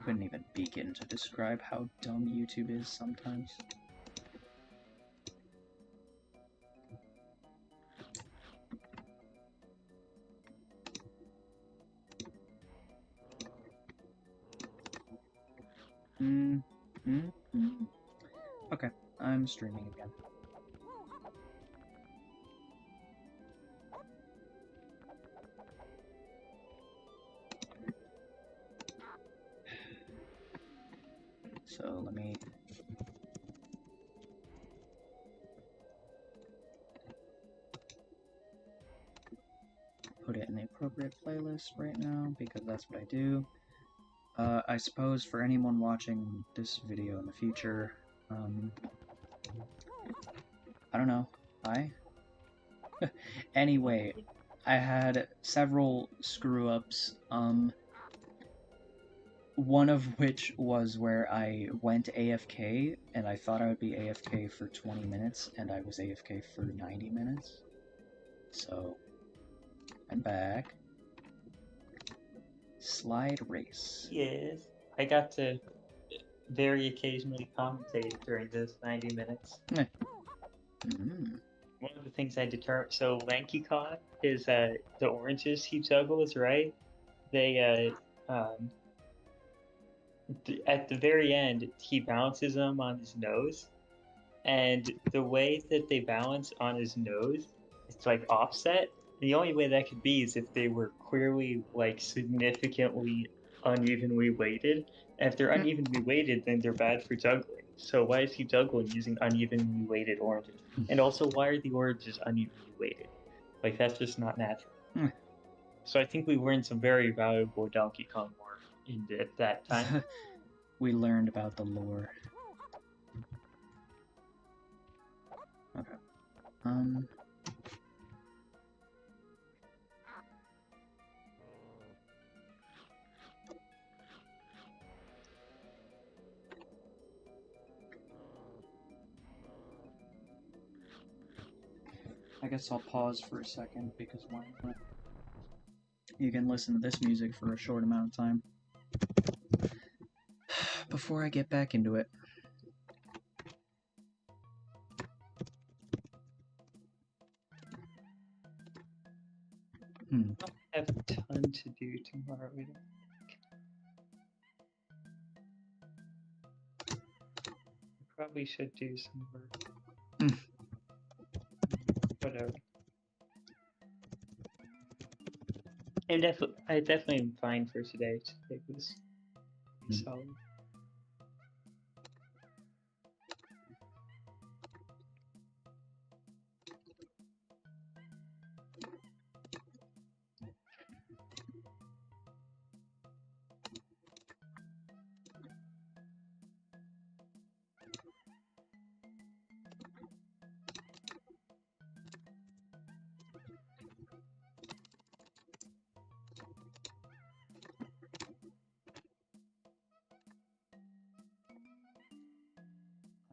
couldn't even begin to describe how dumb YouTube is sometimes. Okay, I'm streaming again. So let me put it in the appropriate playlist right now because that's what I do. I suppose for anyone watching this video in the future, I don't know, hi? Anyway, I had several screw-ups, one of which was where I went AFK, and I thought I would be AFK for 20 minutes, and I was AFK for 90 minutes. So, I'm back. Slide race. Yes, I got to very occasionally commentate during those 90 minutes. One of the things I determined, so LankyCon is the oranges he juggles, right? They at the very end he bounces them on his nose, and the way that they balance on his nose, it's like offset. The only way that could be is if they were clearly like significantly unevenly weighted. And if they're unevenly weighted, then they're bad for juggling. So why is he juggling using unevenly weighted oranges? And also, why are the oranges unevenly weighted? Like, that's just not natural. So I think we learned some very valuable Donkey Kong lore at that time. We learned about the lore. Okay. I guess I'll pause for a second because why not? You can listen to this music for a short amount of time before I get back into it. I have a ton to do tomorrow. I probably should do some work. Whatever. I definitely am fine for today. Today was solid.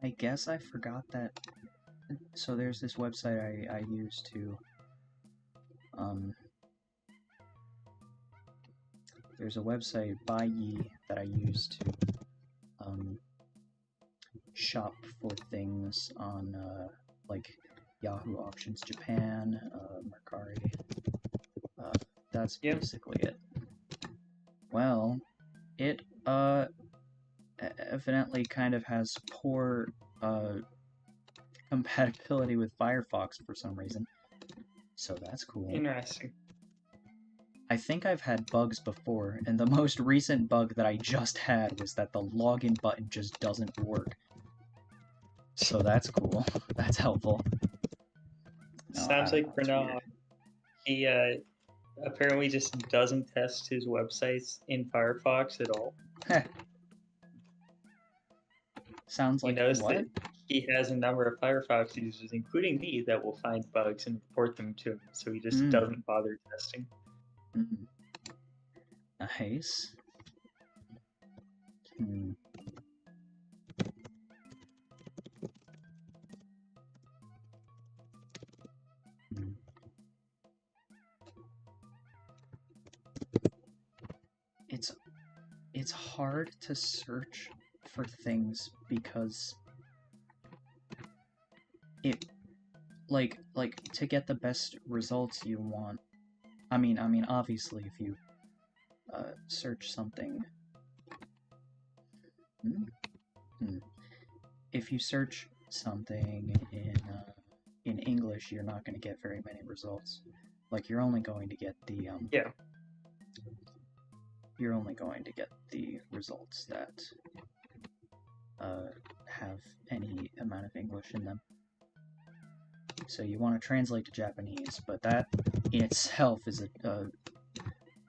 I guess I forgot that. So there's this website I use to, there's a website, Buyee, that I use to, shop for things on, like, Yahoo Auctions Japan, Mercari. That's basically it. Well, it, evidently kind of has poor, compatibility with Firefox for some reason. So that's cool. Interesting. I think I've had bugs before, and the most recent bug that I just had was that the login button just doesn't work. So that's cool. That's helpful. Sounds like Bernard. He apparently just doesn't test his websites in Firefox at all. Sounds like what? That he has a number of Firefox users, including me, that will find bugs and report them to him, so he just doesn't bother testing. Nice. it's hard to search for things because it like to get the best results you want. I mean obviously if you search something if you search something in English, you're not going to get very many results. Like you're only going to get the you're only going to get the results that have any amount of English in them. So you want to translate to Japanese, but that in itself is a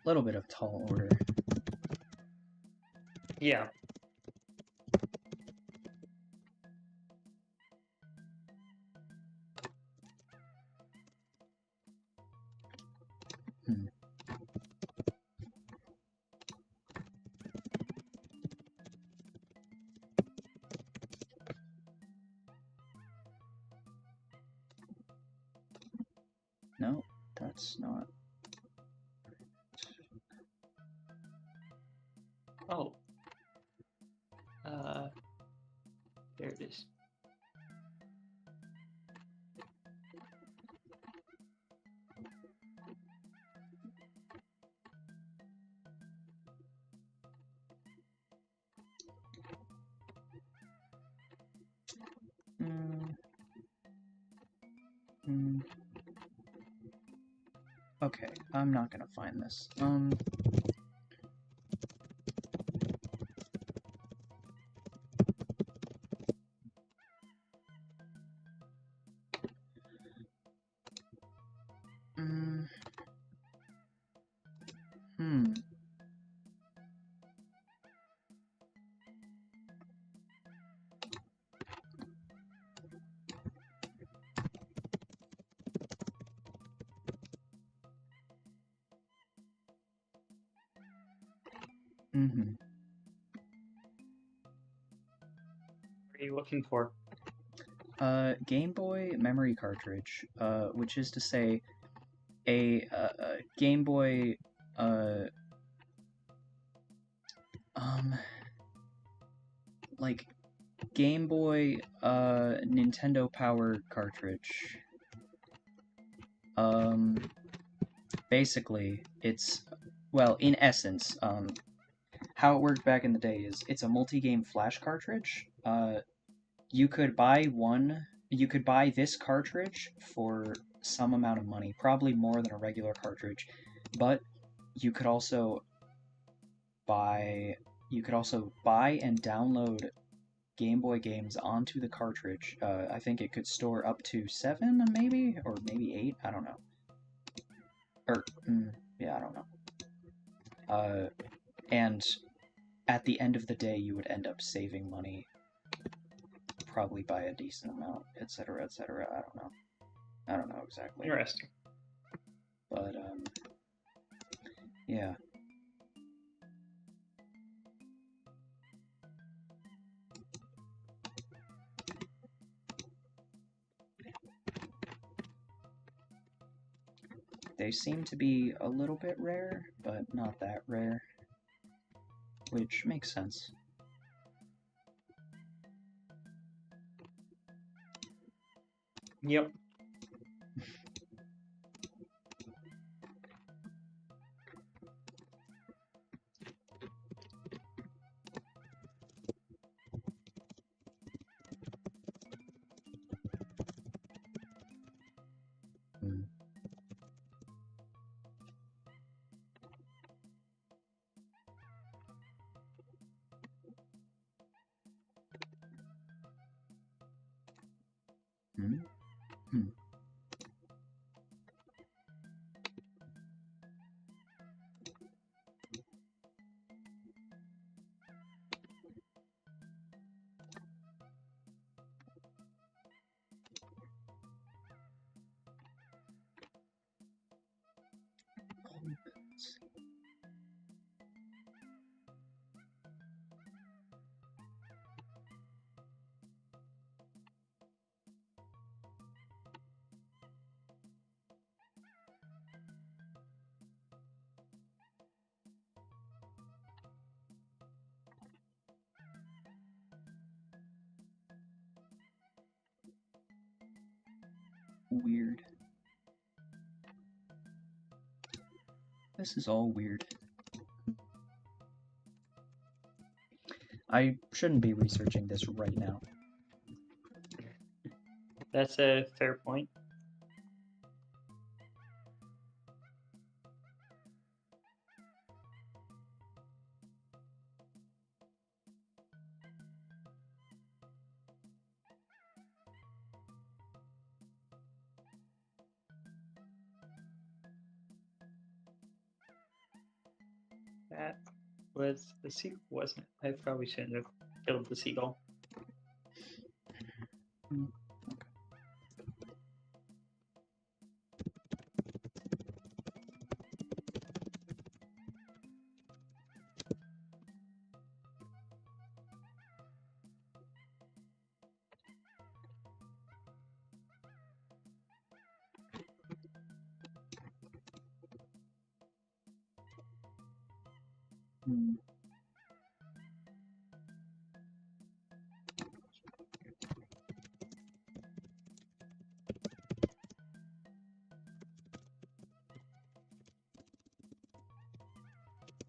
little bit of tall order. Yeah. No, that's not. Oh. There it is. Okay, I'm not gonna find this. What are you looking for? Game Boy memory cartridge, which is to say, a Game Boy, like Game Boy, Nintendo Power cartridge. Basically, it's, well, in essence, how it worked back in the day is it's a multi-game flash cartridge. You could buy this cartridge for some amount of money, probably more than a regular cartridge, but you could also buy and download Game Boy games onto the cartridge. I think it could store up to 7, maybe, or maybe 8. I don't know. Yeah, I don't know. And at the end of the day, you would end up saving money, probably by a decent amount, etc., etc. I don't know exactly. Interesting. But yeah. They seem to be a little bit rare, but not that rare, which makes sense. Yep. weird. This is all weird. I shouldn't be researching this right now. That's a fair point. That was the seagull, wasn't it? I probably shouldn't have killed the seagull. Hmm.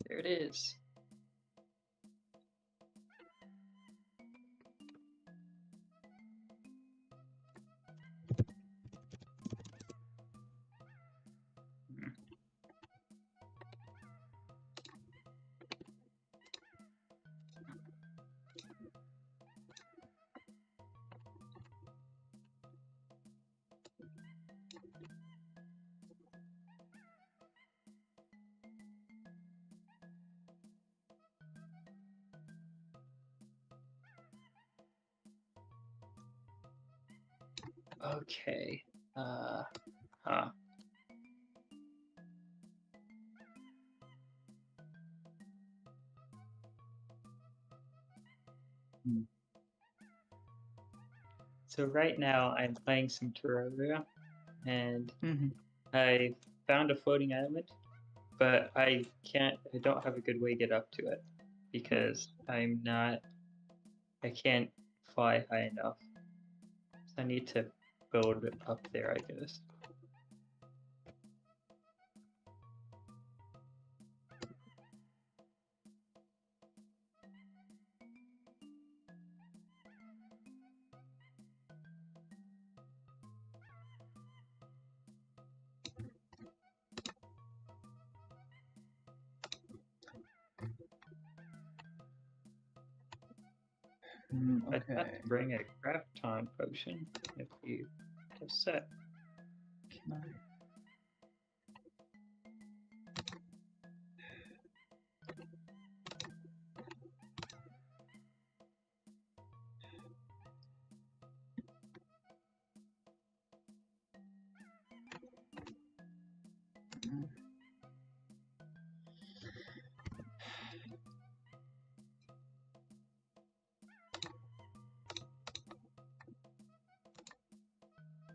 There it is. Okay. Huh. Hmm. So right now I'm playing some Terraria, and Mhm. I found a floating island, but I don't have a good way to get up to it because I can't fly high enough. So I need to build it up there, I guess. I have Okay. to bring a Crafton potion if you just set. Can I?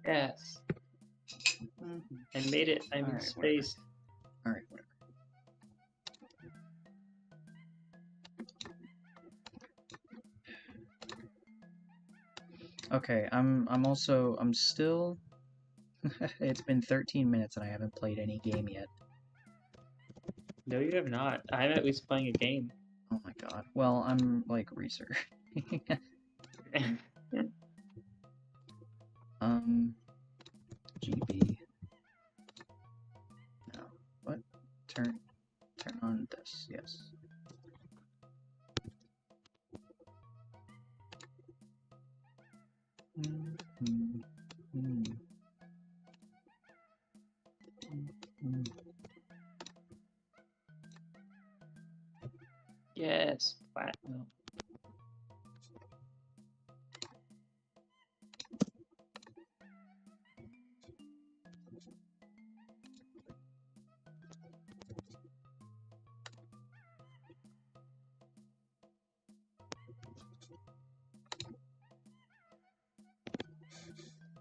Yes, Mhm. I made it. I'm in Alright, space. Alright, whatever. Okay, I'm still it's been 13 minutes and I haven't played any game yet. No, you have not. I'm at least playing a game. Oh my god. Well, I'm like research. GB. No. What? Turn on this. Yes. Yes, platinum.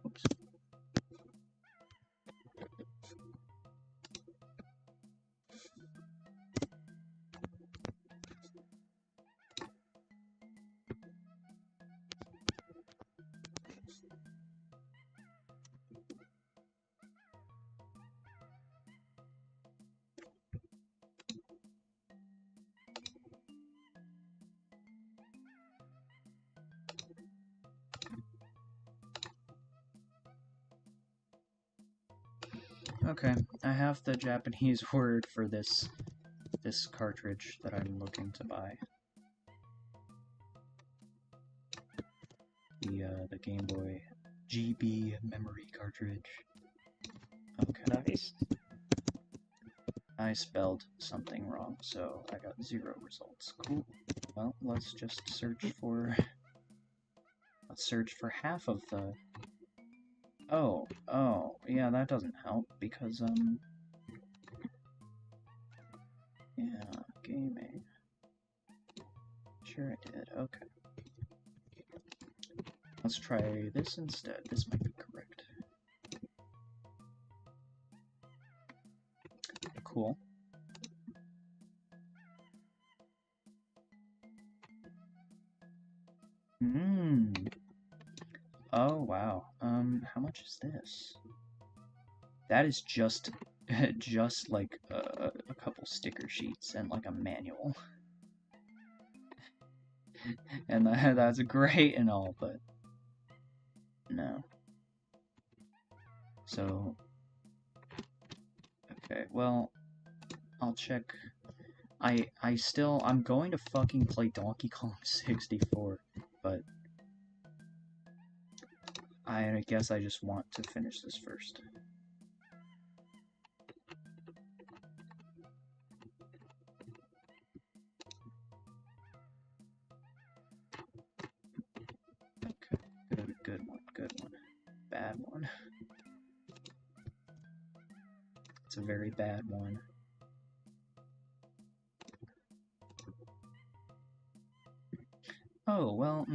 Oops. Okay, I have the Japanese word for this cartridge that I'm looking to buy. The Game Boy GB memory cartridge. Okay. Nice. I spelled something wrong, so I got 0 results. Cool. Well, let's just search for... Let's search for half of the... Oh, yeah, that doesn't help, because, yeah, gaming. Sure I did, okay. Let's try this instead. This might be correct. Cool. Oh, wow. How much is this? That is just, just like a couple sticker sheets and like a manual. And that's great and all, but no. So, okay, well, I'll check. I'm going to fucking play Donkey Kong 64, but I guess I just want to finish this first. Okay, good one. Bad one. It's a very bad one. Oh, well,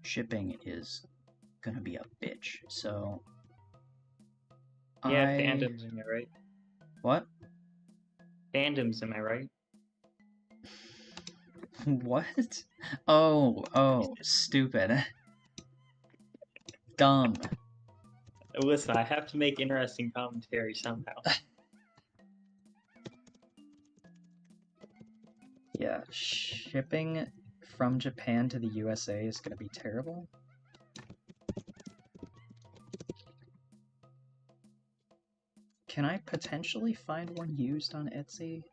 shipping is gonna be a bitch, so... Yeah, fandoms, am I right? What? Fandoms, am I right? What? Oh, stupid. Dumb. Listen, I have to make interesting commentary somehow. Yeah, shipping from Japan to the USA is gonna be terrible. Can I potentially find one used on Etsy?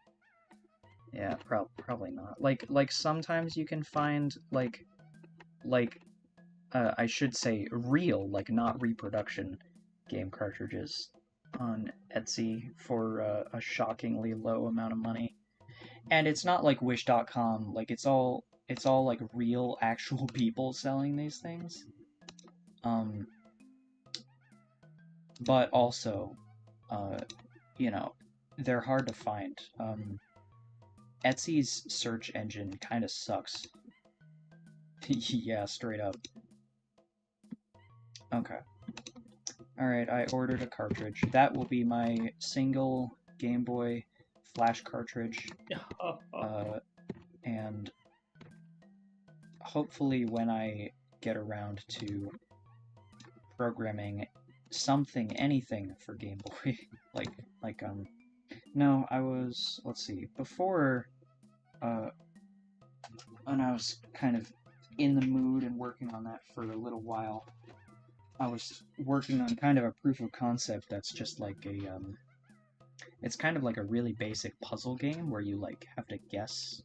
Yeah, probably not. Like sometimes you can find I should say real, like not reproduction game cartridges on Etsy for a shockingly low amount of money. And it's not like Wish.com, like it's all like real actual people selling these things. But also, you know, they're hard to find. Etsy's search engine kind of sucks. Yeah, straight up. Okay. Alright, I ordered a cartridge. That will be my single Game Boy Flash cartridge. And hopefully when I get around to programming something, anything for Game Boy, no, I was, let's see, before, when I was kind of in the mood and working on that for a little while, I was working on kind of a proof of concept that's just like a, it's kind of like a really basic puzzle game where you, like, have to guess,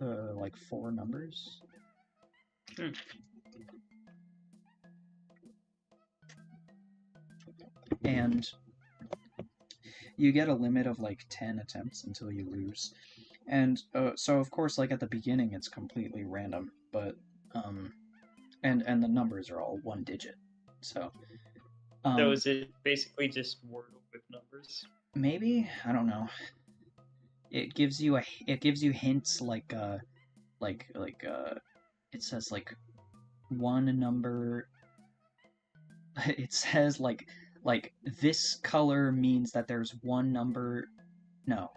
like 4 numbers. And you get a limit of, like, 10 attempts until you lose. And, so of course, like, at the beginning it's completely random, but, and the numbers are all 1 digit, so... So is it basically just Wordle with numbers? Maybe? I don't know. It gives you hints like it says like 1 number. It says like this color means that there's 1 number. No.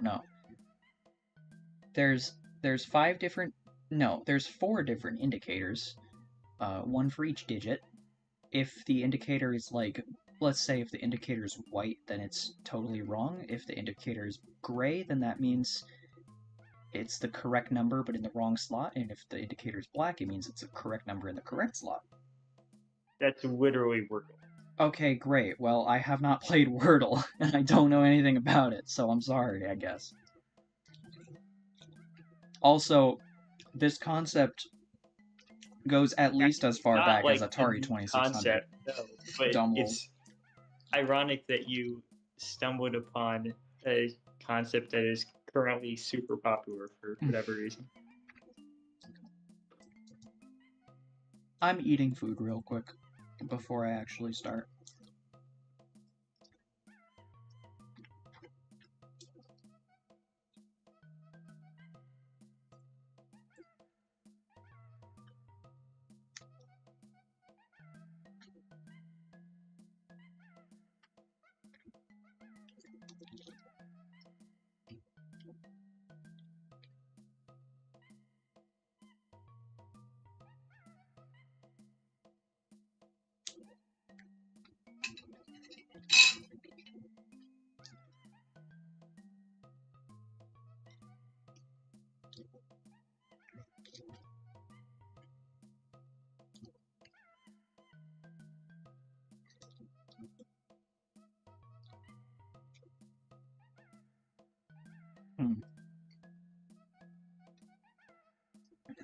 There's 5 different. No, there's 4 different indicators. 1 for each digit. If the indicator is like, let's say if the indicator is white, then it's totally wrong. If the indicator is gray, then that means it's the correct number but in the wrong slot. And if the indicator is black, it means it's the correct number in the correct slot. That's literally Wordle. Okay, great. Well, I have not played Wordle, and I don't know anything about it, so I'm sorry, I guess. Also, this concept goes at least as far Not back as like a Atari new 2600. concept, no, but Dumble. it's ironic that you stumbled upon a concept that is currently super popular for whatever reason. I'm eating food real quick before I actually start.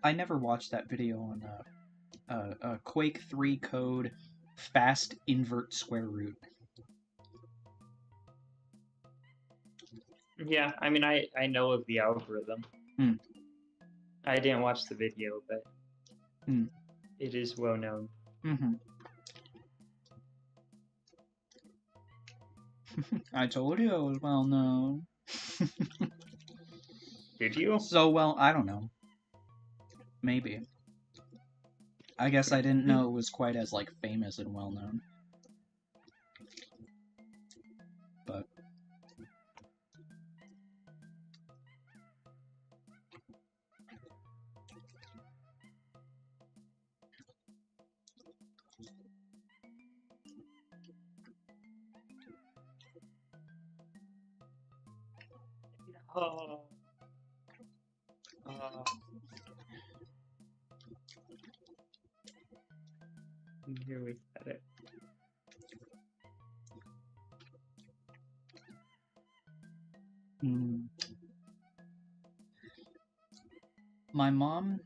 I never watched that video on Quake 3 code fast invert square root. Yeah, I mean, I know of the algorithm. Hmm. I didn't watch the video, but Hmm. it is well known. Mm-hmm. I told you it was well known. Did you? So, well, I don't know. Maybe. I guess I didn't know it was quite as, like, famous and well known. But... Oh. Here we got it. My mom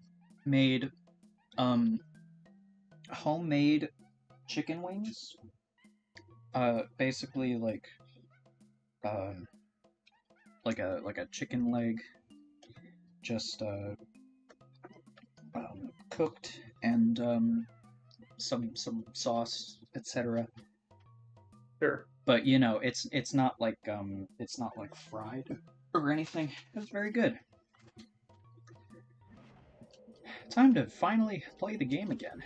made homemade chicken wings. Basically like a chicken leg, just cooked and some sauce, etc. Sure. But you know, it's not like fried or anything. It was very good. Time to finally play the game again.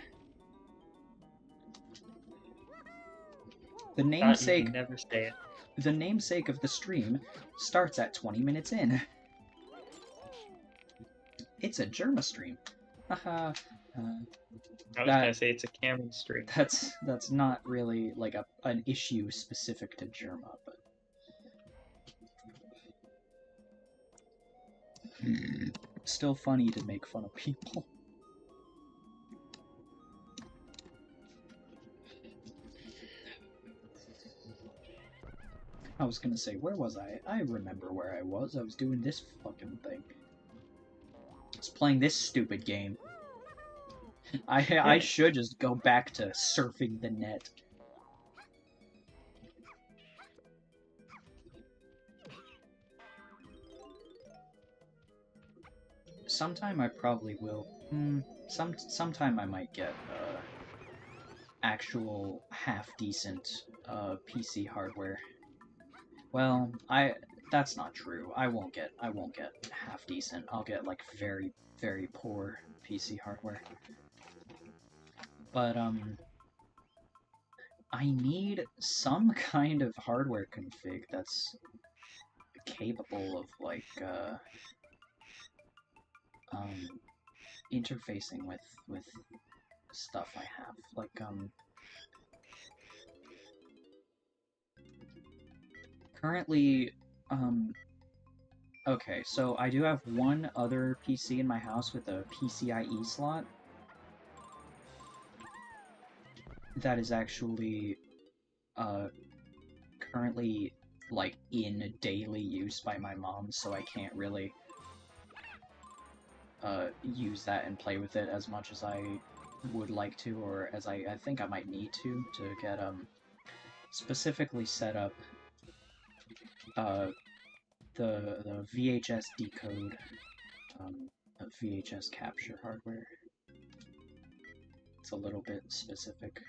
The namesake. You can never say it. The namesake of the stream starts at 20 minutes in. It's a Germa stream. Haha. I was gonna say it's a Cameron stream. That's not really like an issue specific to Germa, but still funny to make fun of people. I was gonna say, where was I? I remember where I was. I was doing this fucking thing. I was playing this stupid game. I should just go back to surfing the net. Sometime I probably will. Sometime I might get actual half-decent PC hardware. Well, that's not true. I won't get half-decent. I'll get like very, very poor PC hardware. But I need some kind of hardware config that's capable of like interfacing with stuff I have. Like currently okay, so I do have one other PC in my house with a PCIe slot that is actually currently like in daily use by my mom, so I can't really use that and play with it as much as I would like to, or as I think I might need to get specifically set up the VHS decode VHS capture hardware. It's a little bit specific.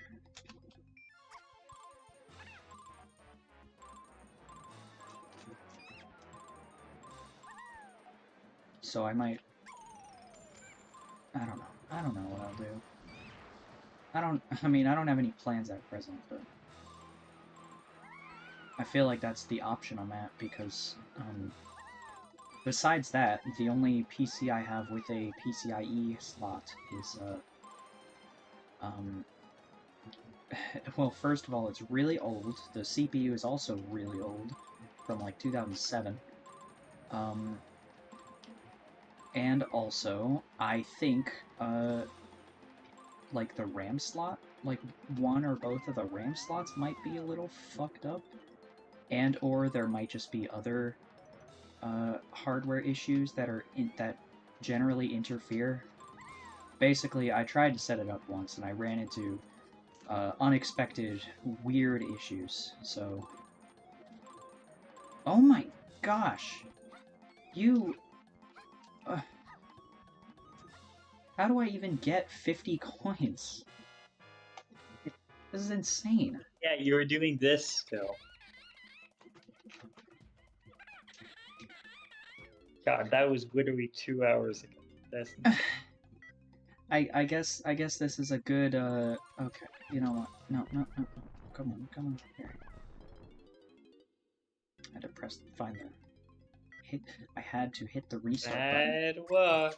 So I might... I don't know. I don't know what I'll do. I mean, I don't have any plans at present, but... I feel like that's the option I'm at, because, besides that, the only PC I have with a PCIe slot is, well, first of all, it's really old. The CPU is also really old, from, like, 2007. And also, I think, like, the RAM slot, like, one or both of the RAM slots might be a little fucked up. And or there might just be other hardware issues that generally interfere. Basically, I tried to set it up once and I ran into unexpected, weird issues. So, oh my gosh, you. How do I even get 50 coins? This is insane. Yeah, you were doing this still. God, that was literally 2 hours ago. That's I guess this is a good okay. You know what? No. Come on. Here. I had to I had to hit the restart button. bad luck.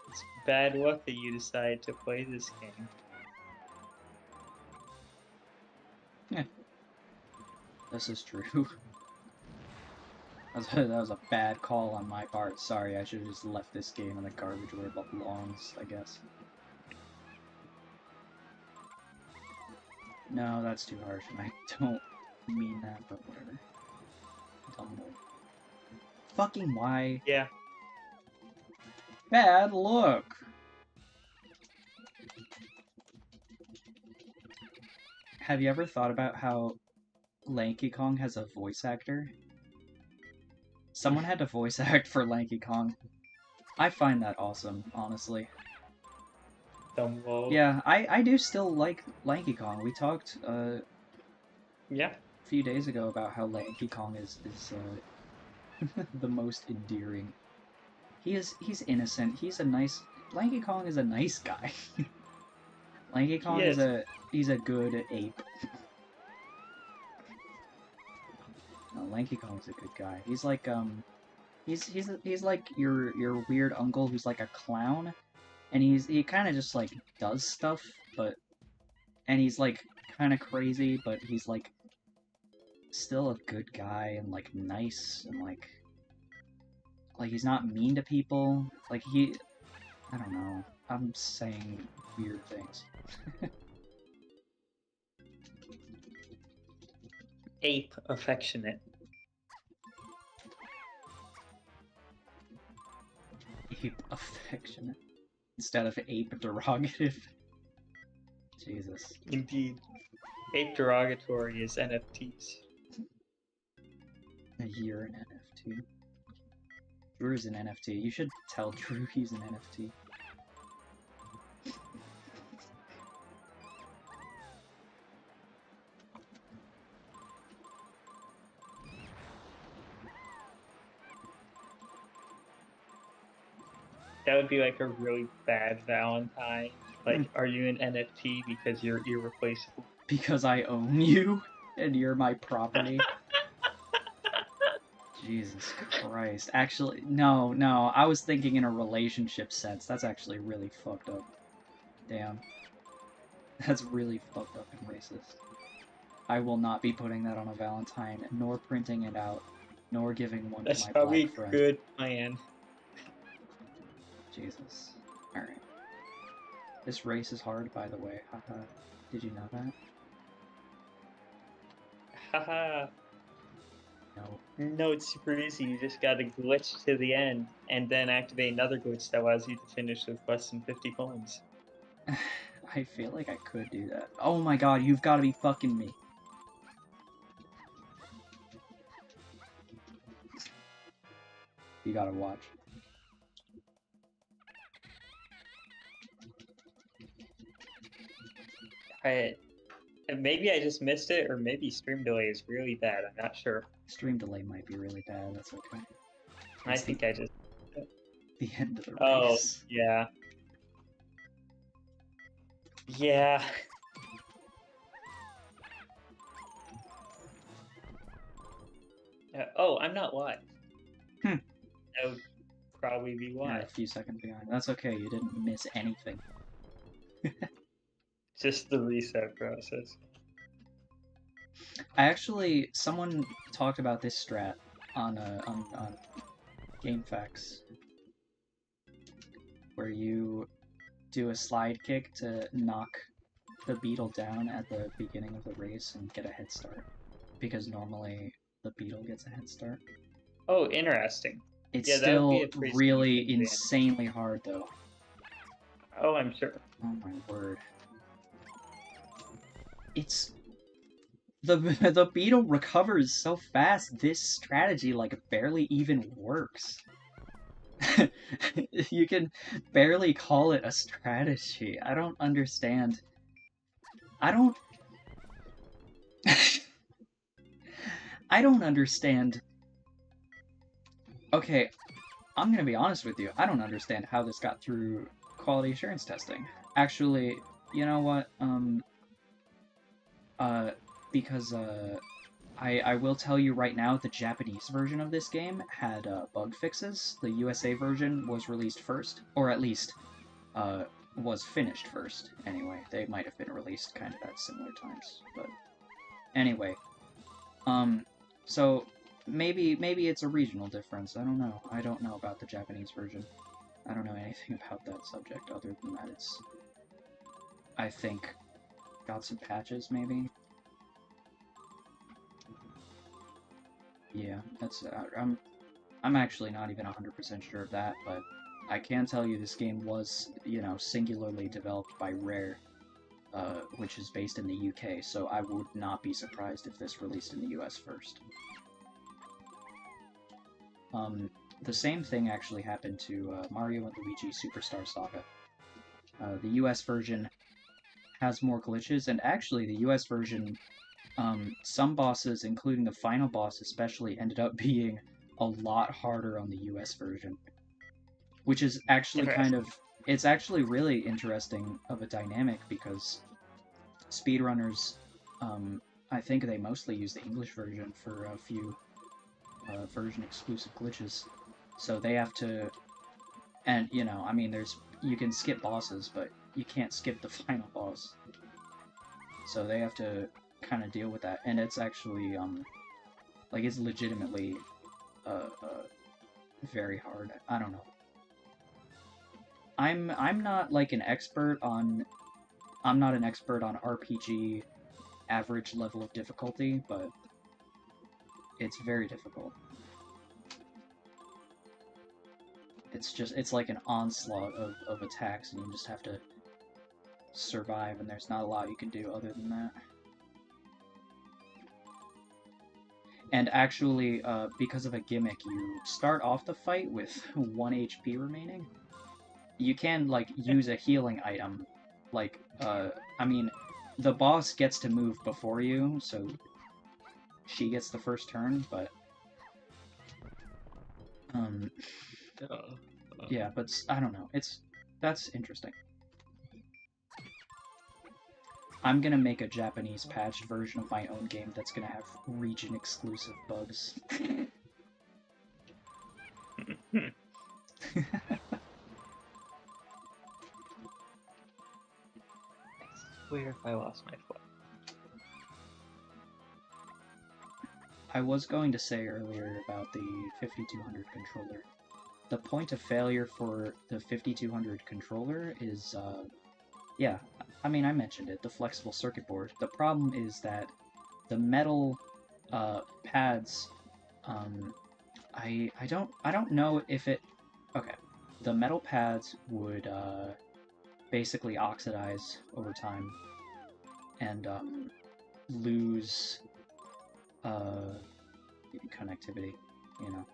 It's bad luck that you decided to play this game. Yeah. This is true. That was a bad call on my part. Sorry, I should have just left this game in the garbage where it belongs, I guess. No, that's too harsh, and I don't mean that, but whatever. Dumble. Fucking why? Yeah. Bad luck! Have you ever thought about how Lanky Kong has a voice actor? Someone had to voice act for Lanky Kong. I find that awesome, honestly. Dumbo. Yeah, I do still like Lanky Kong. We talked Yeah. a few days ago about how Lanky Kong is the most endearing. He's innocent. He's a nice... Lanky Kong is a nice guy. Lanky Kong he's a good ape. No, Lanky Kong's a good guy. He's like he's like your weird uncle who's like a clown, and he kind of just like does stuff, and he's like kind of crazy, but he's like still a good guy and like nice and like he's not mean to people. Like I don't know. I'm saying weird things. Ape affectionate. Ape affectionate instead of ape derogative. Jesus. Indeed. Ape derogatory is NFTs. You're an NFT. Drew's an NFT. You should tell Drew he's an NFT. That would be like a really bad Valentine. Like, are you an NFT because you're irreplaceable? Because I own you and you're my property. Jesus Christ. Actually, no. I was thinking in a relationship sense. That's actually really fucked up. Damn. That's really fucked up and racist. I will not be putting that on a Valentine, nor printing it out, nor giving one That's to my probably black a friend. good plan. Jesus. Alright. This race is hard, by the way. Haha. Did you know that? Haha. No. No, it's super easy. You just gotta glitch to the end and then activate another glitch that allows you to finish with less than 50 coins. I feel like I could do that. Oh my god, you've got to be fucking me. You gotta watch. Maybe I just missed it, or maybe stream delay is really bad. I'm not sure. Stream delay might be really bad, that's okay. I think I just... The end of the Oh, race. yeah. Yeah. Oh, I'm not live. Hmm. That would probably be why. Yeah, a few seconds behind. That's okay, you didn't miss anything. Just the reset process. Someone talked about this strat on GameFAQs, where you do a slide kick to knock the beetle down at the beginning of the race and get a head start, because normally the beetle gets a head start. Oh, interesting. It's Yeah, that would be still a pretty really significant advantage. insanely hard, though. Oh, I'm sure. Oh my word. It's... The beetle recovers so fast, this strategy, like, barely even works. You can barely call it a strategy. I don't understand. I don't... I don't understand... Okay, I'm gonna be honest with you. I don't understand how this got through quality assurance testing. Actually, you know what? Because I will tell you right now, the Japanese version of this game had bug fixes. The USA version was released first, or at least was finished first. Anyway, they might have been released kind of at similar times, but anyway. So maybe it's a regional difference. I don't know. I don't know about the Japanese version. I don't know anything about that subject other than that it's, I think, got some patches maybe. Yeah, that's I'm actually not even 100% sure of that, but I can tell you this game was, you know, singularly developed by Rare, which is based in the UK, so I would not be surprised if this released in the US first. The same thing actually happened to Mario and Luigi Superstar Saga. The US version has more glitches, and actually the US version, some bosses, including the final boss especially, ended up being a lot harder on the US version. Which is actually kind of... It's actually really interesting of a dynamic, because speedrunners, I think they mostly use the English version for a few version-exclusive glitches. So they have to... And, you know, I mean, you can skip bosses, but you can't skip the final boss. So they have to kind of deal with that, and it's actually, like, it's legitimately, very hard. I don't know. I'm not, like, an expert on... I'm not an expert on RPG average level of difficulty, but it's very difficult. It's like an onslaught of attacks, and you just have to survive, and there's not a lot you can do other than that. And actually, because of a gimmick, you start off the fight with 1 HP remaining. You can, like, use a healing item. Like, I mean, the boss gets to move before you, so she gets the first turn, but... Yeah, but I don't know. That's interesting. I'm gonna make a Japanese patched version of my own game that's gonna have region-exclusive bugs. I swear if I lost my foot. I was going to say earlier about the 5200 controller. The point of failure for the 5200 controller is, yeah, I mean, I mentioned it, the flexible circuit board. The problem is that the metal pads, I don't know if it. Okay, the metal pads would basically oxidize over time and lose connectivity, you know.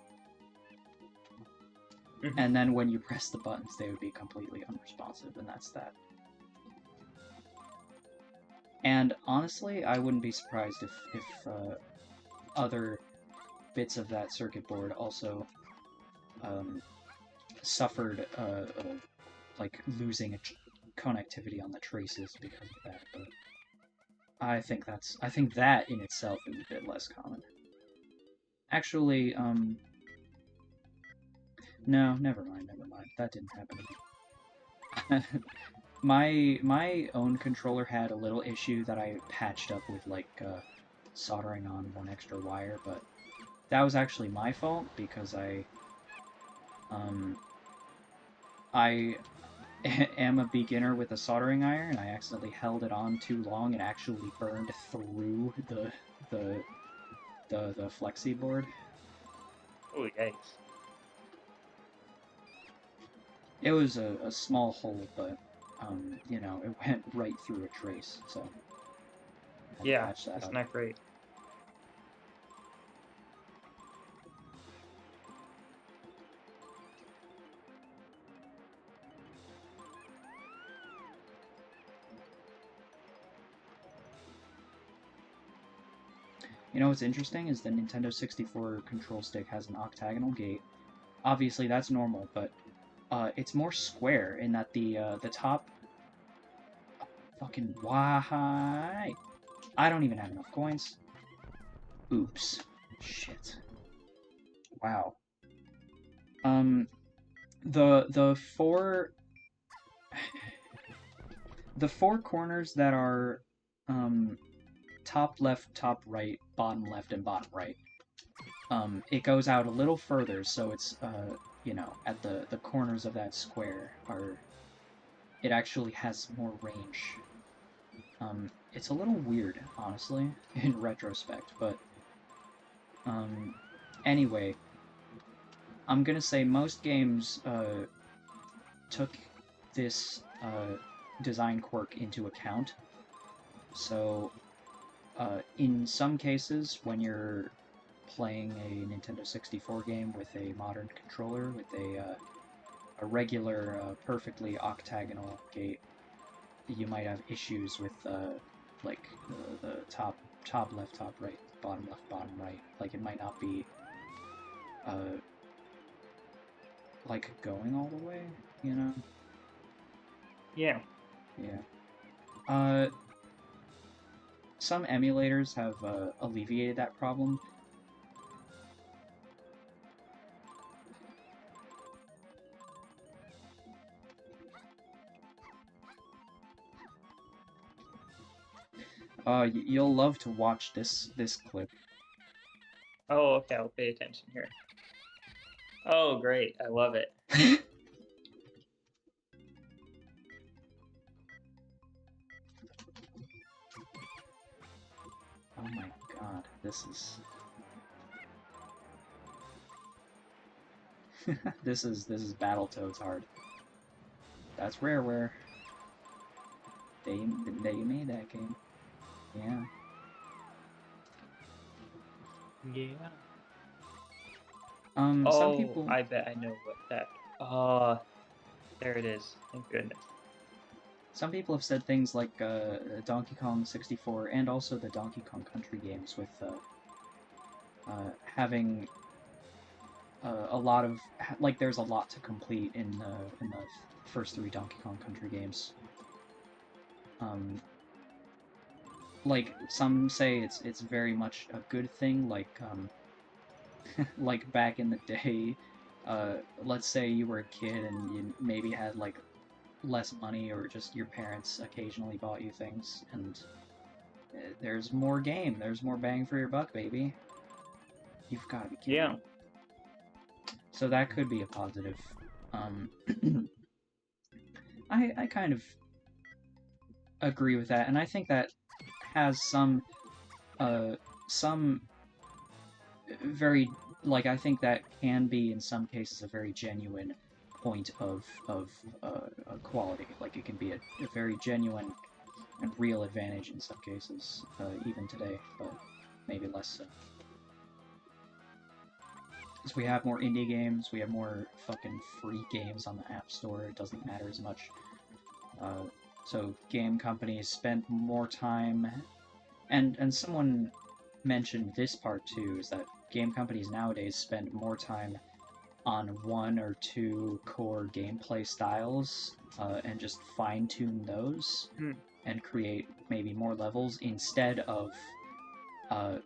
And then when you press the buttons, they would be completely unresponsive, and that's that. And honestly, I wouldn't be surprised if other bits of that circuit board also suffered like losing connectivity on the traces because of that. But I think that in itself is a bit less common. Actually, no, never mind. That didn't happen to me. my own controller had a little issue that I patched up with like soldering on one extra wire, but that was actually my fault because I am a beginner with a soldering iron. I accidentally held it on too long and actually burned through the flexi board. Oh, yikes. It was a small hole, but you know, it went right through a trace, so yeah, that's not great. You know what's interesting is the Nintendo 64 control stick has an octagonal gate. Obviously, that's normal, but it's more square in that the top. Fucking why? I don't even have enough coins. Oops. Shit. Wow. The four corners that are top left, top right, bottom left, and bottom right. It goes out a little further, so it's you know, at the corners of that square are. It actually has more range. It's a little weird, honestly, in retrospect, but anyway, I'm gonna say most games took this design quirk into account. So, in some cases, when you're playing a Nintendo 64 game with a modern controller with a regular, perfectly octagonal gate, you might have issues with like the top left, top right, bottom left, bottom right. Like it might not be like going all the way, you know? Yeah. Yeah. Some emulators have alleviated that problem. You'll love to watch this clip. Oh, okay, I'll pay attention here. Oh, great, I love it. Oh my god, this is... this is Battletoads hard. That's Rareware. They made that game. Yeah. Yeah. Some people... I bet I know what that... there it is. Thank goodness. Some people have said things like Donkey Kong 64 and also the Donkey Kong Country games with having a lot of... like, there's a lot to complete in the first three Donkey Kong Country games. Like, some say it's very much a good thing, like, like back in the day, let's say you were a kid and you maybe had, like, less money or just your parents occasionally bought you things, and there's more game, there's more bang for your buck, baby. You've got to be kidding. Yeah. So that could be a positive. I kind of agree with that, and I think that has some very, like, I think that can be in some cases a very genuine point of quality. Like, it can be a very genuine and real advantage in some cases, even today, but maybe less so. Because we have more indie games, we have more fucking free games on the App Store, it doesn't matter as much. So game companies spend more time, and someone mentioned this part too, is that game companies nowadays spend more time on one or two core gameplay styles, and just fine-tune those, and create maybe more levels instead of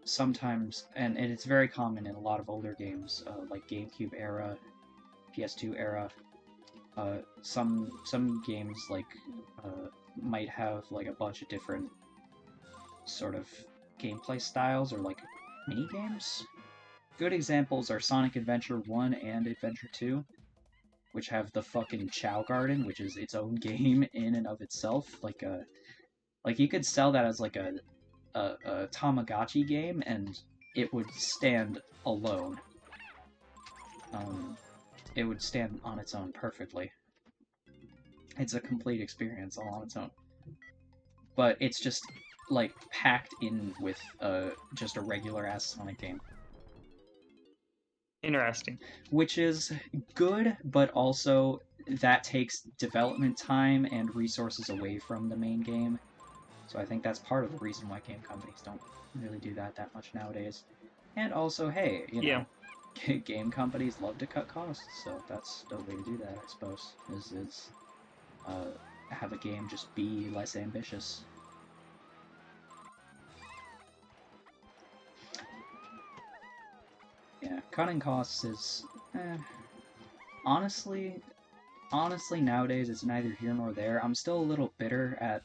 sometimes, and it's very common in a lot of older games, like GameCube era, PS2 era. Some games like might have like a bunch of different sort of gameplay styles or like mini games. Good examples are Sonic Adventure 1 and Adventure 2, which have the fucking Chow Garden, which is its own game in and of itself. Like you could sell that as like a Tamagotchi game, and it would stand alone. It would stand on its own perfectly. It's a complete experience all on its own. But it's just, like, packed in with just a regular-ass Sonic game. Interesting. Which is good, but also that takes development time and resources away from the main game. So I think that's part of the reason why game companies don't really do that much nowadays. And also, hey, you know, game companies love to cut costs, so that's the way to do that, I suppose, is have a game just be less ambitious. Yeah, cutting costs is, honestly, nowadays it's neither here nor there. I'm still a little bitter at,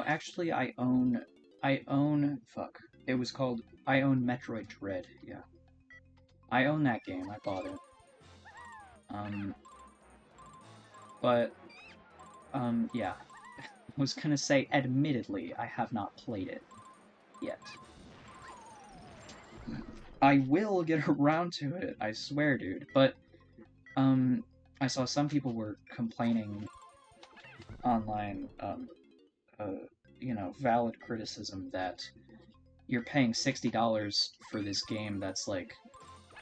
actually I own, fuck, it was called, I own Metroid Dread, yeah. I own that game, I bought it. Yeah. I was gonna say, admittedly, I have not played it yet. I will get around to it, I swear, dude, but, I saw some people were complaining online, valid criticism that you're paying $60 for this game that's, like,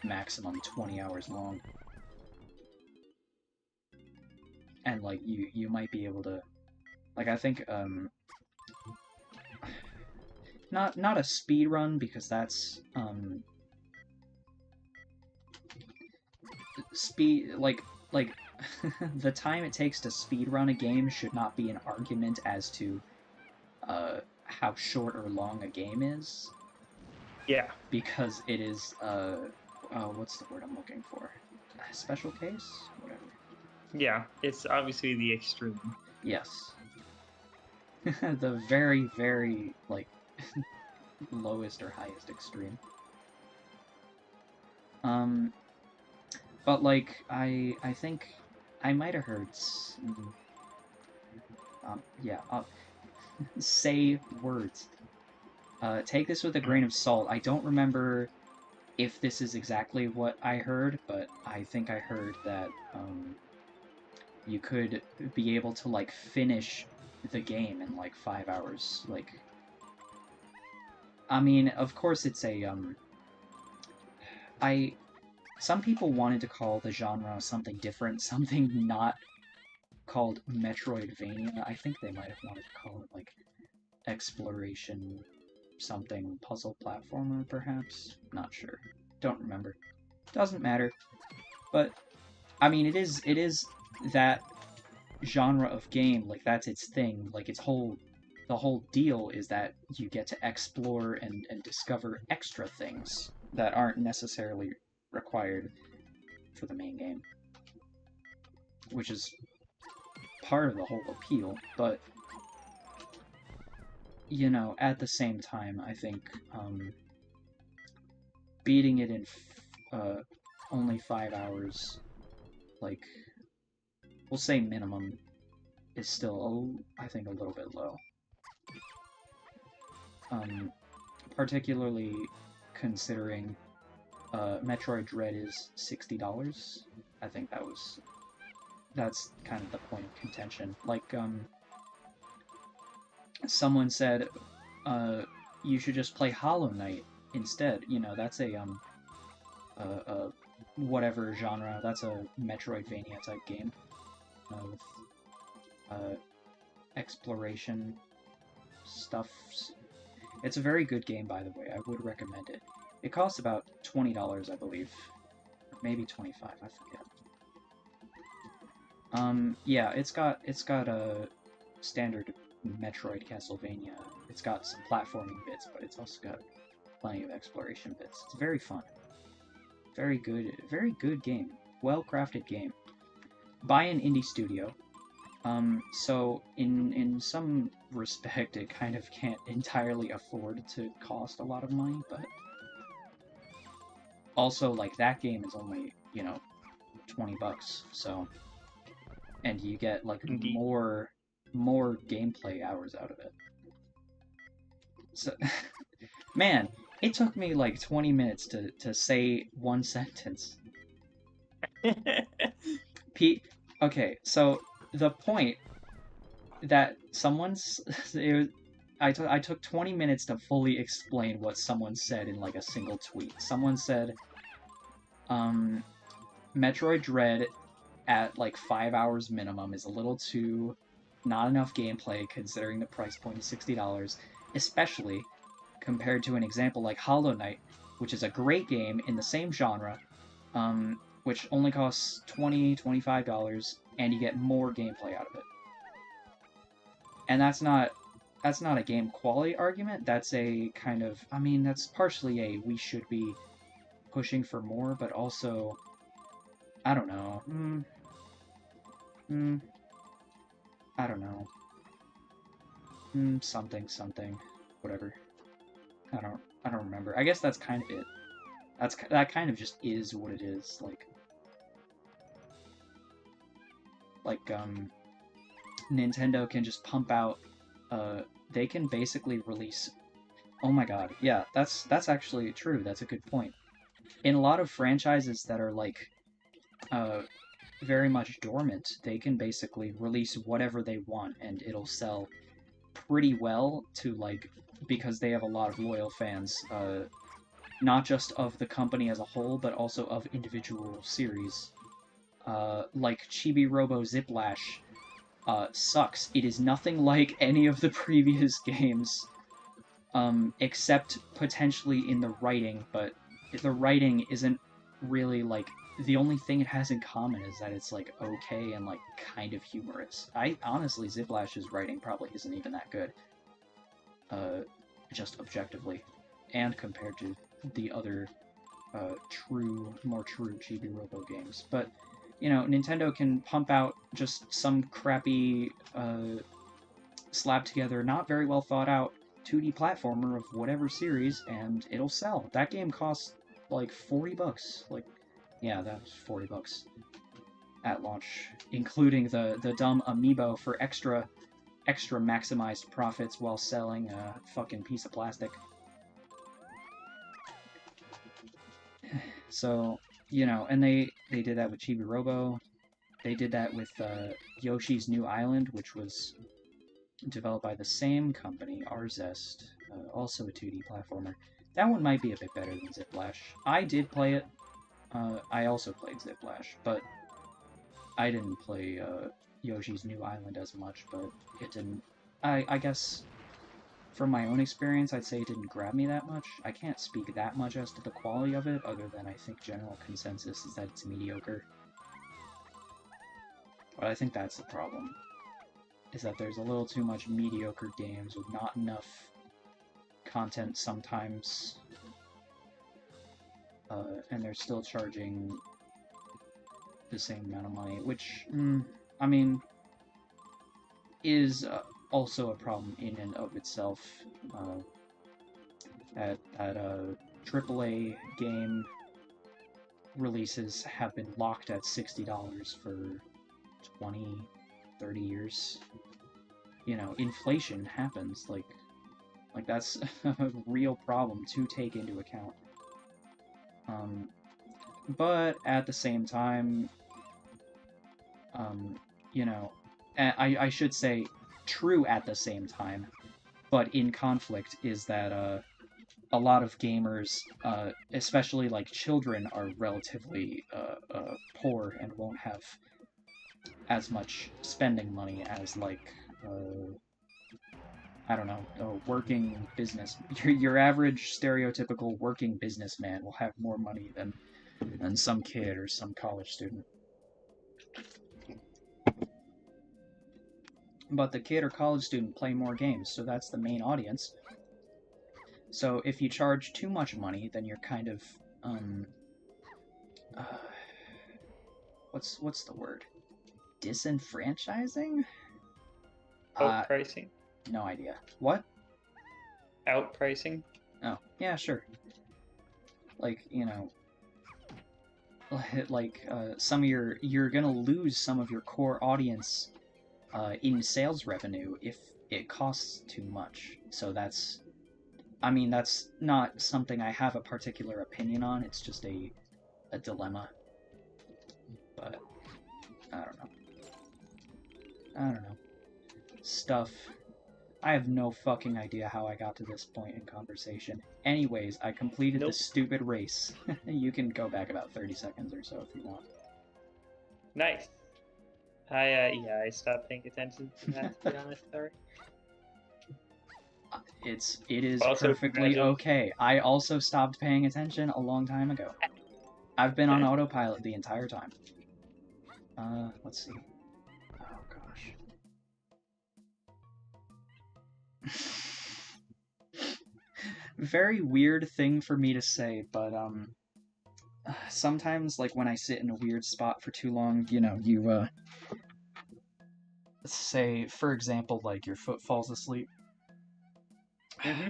maximum 20 hours long. And, like, you might be able to, like, I think, not a speed run, because that's, the time it takes to speedrun a game should not be an argument as to, how short or long a game is. Yeah. Because it is, what's the word I'm looking for? Special case? Whatever. Yeah, it's obviously the extreme. Yes. The very, very, like, lowest or highest extreme. But, like, I think I might have heard, say words. Take this with a grain of salt. I don't remember if this is exactly what I heard, but I think I heard that, you could be able to, like, finish the game in, like, 5 hours. Like, I mean, of course it's a, some people wanted to call the genre something different, something not called Metroidvania. I think they might have wanted to call it, like, exploration something, puzzle platformer, perhaps? Not sure. Don't remember. Doesn't matter. But, I mean, it is that genre of game, like, that's its thing. Like, the whole deal is that you get to explore and discover extra things that aren't necessarily required for the main game. Which is part of the whole appeal, but, you know, at the same time, I think, beating it in only 5 hours, like, we'll say minimum, is still, I think, a little bit low. particularly considering Metroid Dread is $60. I think that's kind of the point of contention. Like, someone said, you should just play Hollow Knight instead. You know, that's a whatever genre. That's a Metroidvania type game with exploration stuffs. It's a very good game, by the way. I would recommend it. It costs about $20, I believe, or maybe 25. I forget. Yeah, it's got a standard Metroid Castlevania. It's got some platforming bits, but it's also got plenty of exploration bits. It's very fun. Very good game. Well-crafted game. By an indie studio. So in some respect, it kind of can't entirely afford to cost a lot of money, but also, like, that game is only, you know, $20, so, and you get, like, more gameplay hours out of it. So, man, it took me, like, 20 minutes to say one sentence. Okay, so the point that I took 20 minutes to fully explain what someone said in, like, a single tweet. Someone said, Metroid Dread at, like, 5 hours minimum is a little too not enough gameplay considering the price point is $60, especially compared to an example like Hollow Knight, which is a great game in the same genre, which only costs $20, $25, and you get more gameplay out of it. And that's not a game quality argument, that's a kind of, I mean, that's partially a we should be pushing for more, but also, I don't know, I don't know, something, whatever, I don't remember. I guess that's kind of it. That kind of just is what it is, like, Nintendo can just pump out, they can basically release, oh my god, yeah, that's actually true, that's a good point. In a lot of franchises that are, like, very much dormant, they can basically release whatever they want, and it'll sell pretty well to, like, because they have a lot of loyal fans, not just of the company as a whole, but also of individual series. Like Chibi Robo Ziplash, sucks. It is nothing like any of the previous games, except potentially in the writing, but the writing isn't really, like, the only thing it has in common is that it's, like, okay and, like, kind of humorous. Honestly, Ziplash's writing probably isn't even that good, just objectively, and compared to the other, more true Chibi Robo games. But, you know, Nintendo can pump out just some crappy, slapped together, not very well thought out 2D platformer of whatever series, and it'll sell. That game costs, like, $40. Like, yeah, that was $40 at launch, including the dumb amiibo for extra maximized profits while selling a fucking piece of plastic. So, you know, and they did that with Chibi Robo. They did that with Yoshi's New Island, which was developed by the same company, Arzest, also a 2D platformer. That one might be a bit better than Ziplash. I did play it. I also played Ziplash, but I didn't play Yoshi's New Island as much, but it didn't... I guess, from my own experience, I'd say it didn't grab me that much. I can't speak that much as to the quality of it, other than I think general consensus is that it's mediocre. But I think that's the problem, is that there's a little too much mediocre games with not enough content sometimes, and they're still charging the same amount of money, which, I mean, is also a problem in and of itself. That AAA game releases have been locked at $60 for 20, 30 years. You know, inflation happens, like, Like, that's a real problem to take into account. But at the same time, you know, I should say true at the same time, but in conflict is that a lot of gamers, especially like children, are relatively poor and won't have as much spending money as like I don't know, a working business. Your average stereotypical working businessman will have more money than some kid or some college student. But the kid or college student play more games, so that's the main audience. So if you charge too much money, then you're kind of uh, what's the word? Disenfranchising? Outpricing? No idea. What? Outpricing? Oh, yeah, sure. Like, you know, like some of you're gonna lose some of your core audience in sales revenue if it costs too much. So that's, I mean, that's not something I have a particular opinion on. It's just a dilemma. But I don't know. I don't know. Stuff. I have no fucking idea how I got to this point in conversation. Anyways, I completed the stupid race. You can go back about 30 seconds or so if you want. Nice. I stopped paying attention to that, to be honest, sorry. It is also perfectly okay. I also stopped paying attention a long time ago. I've been on autopilot the entire time. Let's see. Oh, gosh. Very weird thing for me to say, but, sometimes, like, when I sit in a weird spot for too long, you know, you, say, for example, like, your foot falls asleep. Mm-hmm.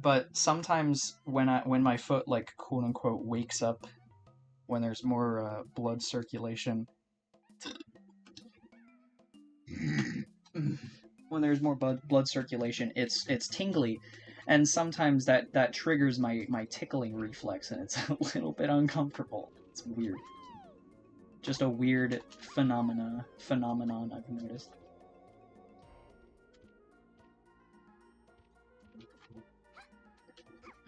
But sometimes when my foot, like, quote unquote wakes up, when there's more blood circulation, when there's more blood circulation, it's tingly, and sometimes that triggers my tickling reflex, and it's a little bit uncomfortable. It's weird. Just a weird phenomenon I've noticed.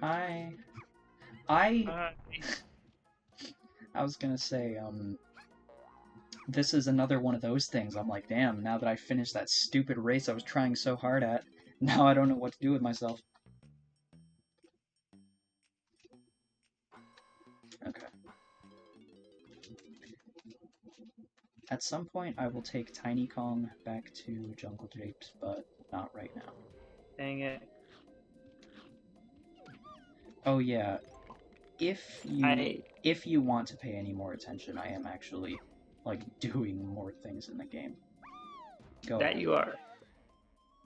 I was gonna say, this is another one of those things. I'm like, damn, now that I finished that stupid race I was trying so hard at, now I don't know what to do with myself. Okay. At some point, I will take Tiny Kong back to Jungle Japes, but not right now. Dang it. Oh yeah, if you want to pay any more attention, I am actually, like, doing more things in the game. Go ahead. You are.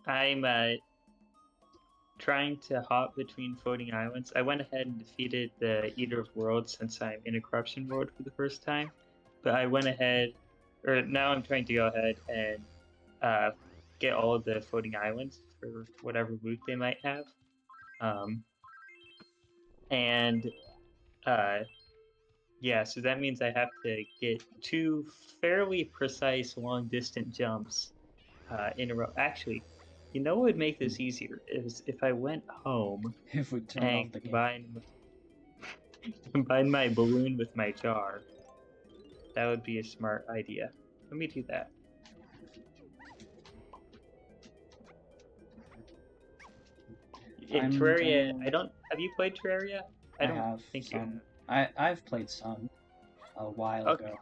I'm trying to hop between floating islands. I went ahead and defeated the Eater of Worlds since I'm in a corruption mode for the first time. But I went ahead, or now I'm trying to go ahead and get all of the floating islands for whatever loot they might have. Yeah, so that means I have to get 2 fairly precise long-distance jumps in a row. Actually, you know what would make this easier is if I went home if we turn off the combine my balloon with my jar. That would be a smart idea. Let me do that. In Terraria, have you played Terraria? I don't think some. I've played some a while ago.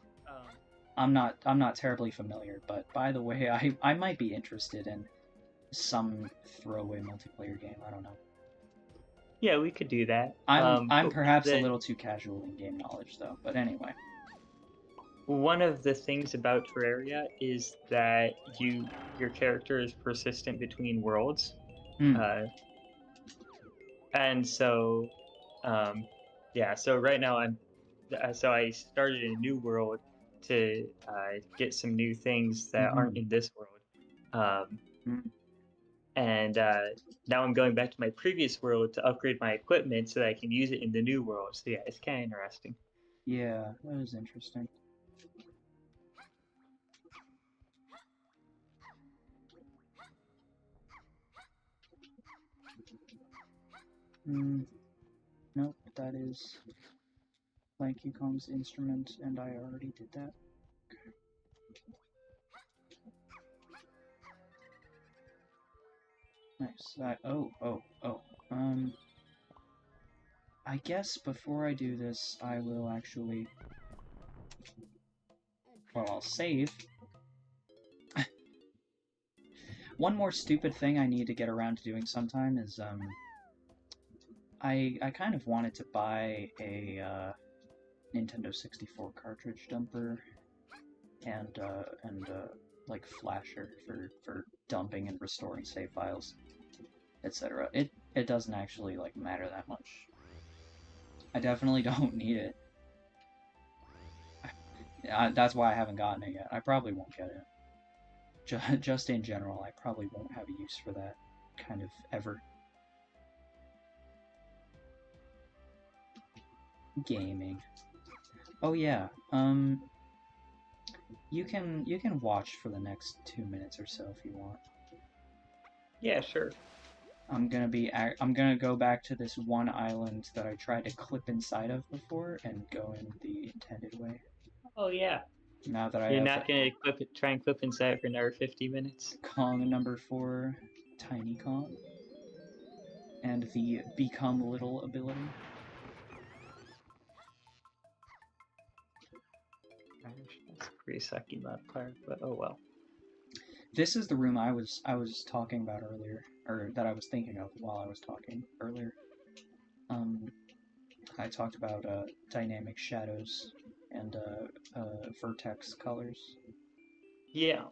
I'm not terribly familiar, but by the way, I might be interested in some throwaway multiplayer game. I don't know. Yeah, we could do that. I'm perhaps a little too casual in game knowledge, though. But anyway. One of the things about Terraria is that your character is persistent between worlds. And so, so right now I started a new world to get some new things that aren't in this world. and now I'm going back to my previous world to upgrade my equipment so that I can use it in the new world. So yeah, it's kind of interesting. Yeah, that is interesting. Nope, that is Lanky Kong's instrument, and I already did that. Nice. I guess before I do this, I will actually... Well, I'll save. One more stupid thing I need to get around to doing sometime is, I kind of wanted to buy a, Nintendo 64 cartridge dumper and like flasher for dumping and restoring save files, etc. It doesn't actually like matter that much. I definitely don't need it. That's why I haven't gotten it yet. I probably won't get it. Just in general, I probably won't have a use for that kind of ever. Gaming. Oh yeah. You can watch for the next 2 minutes or so if you want. Yeah, sure. I'm gonna go back to this one island that I tried to clip inside of before and go in the intended way. Oh yeah. Now that I You're have not gonna try and clip inside for another 50 minutes. Kong number 4, Tiny Kong, and the Become Little ability. That's a pretty sucky mod part, but oh well. This is the room I was talking about earlier, or that I was thinking of while I was talking earlier. I talked about dynamic shadows and vertex colors. Yeah.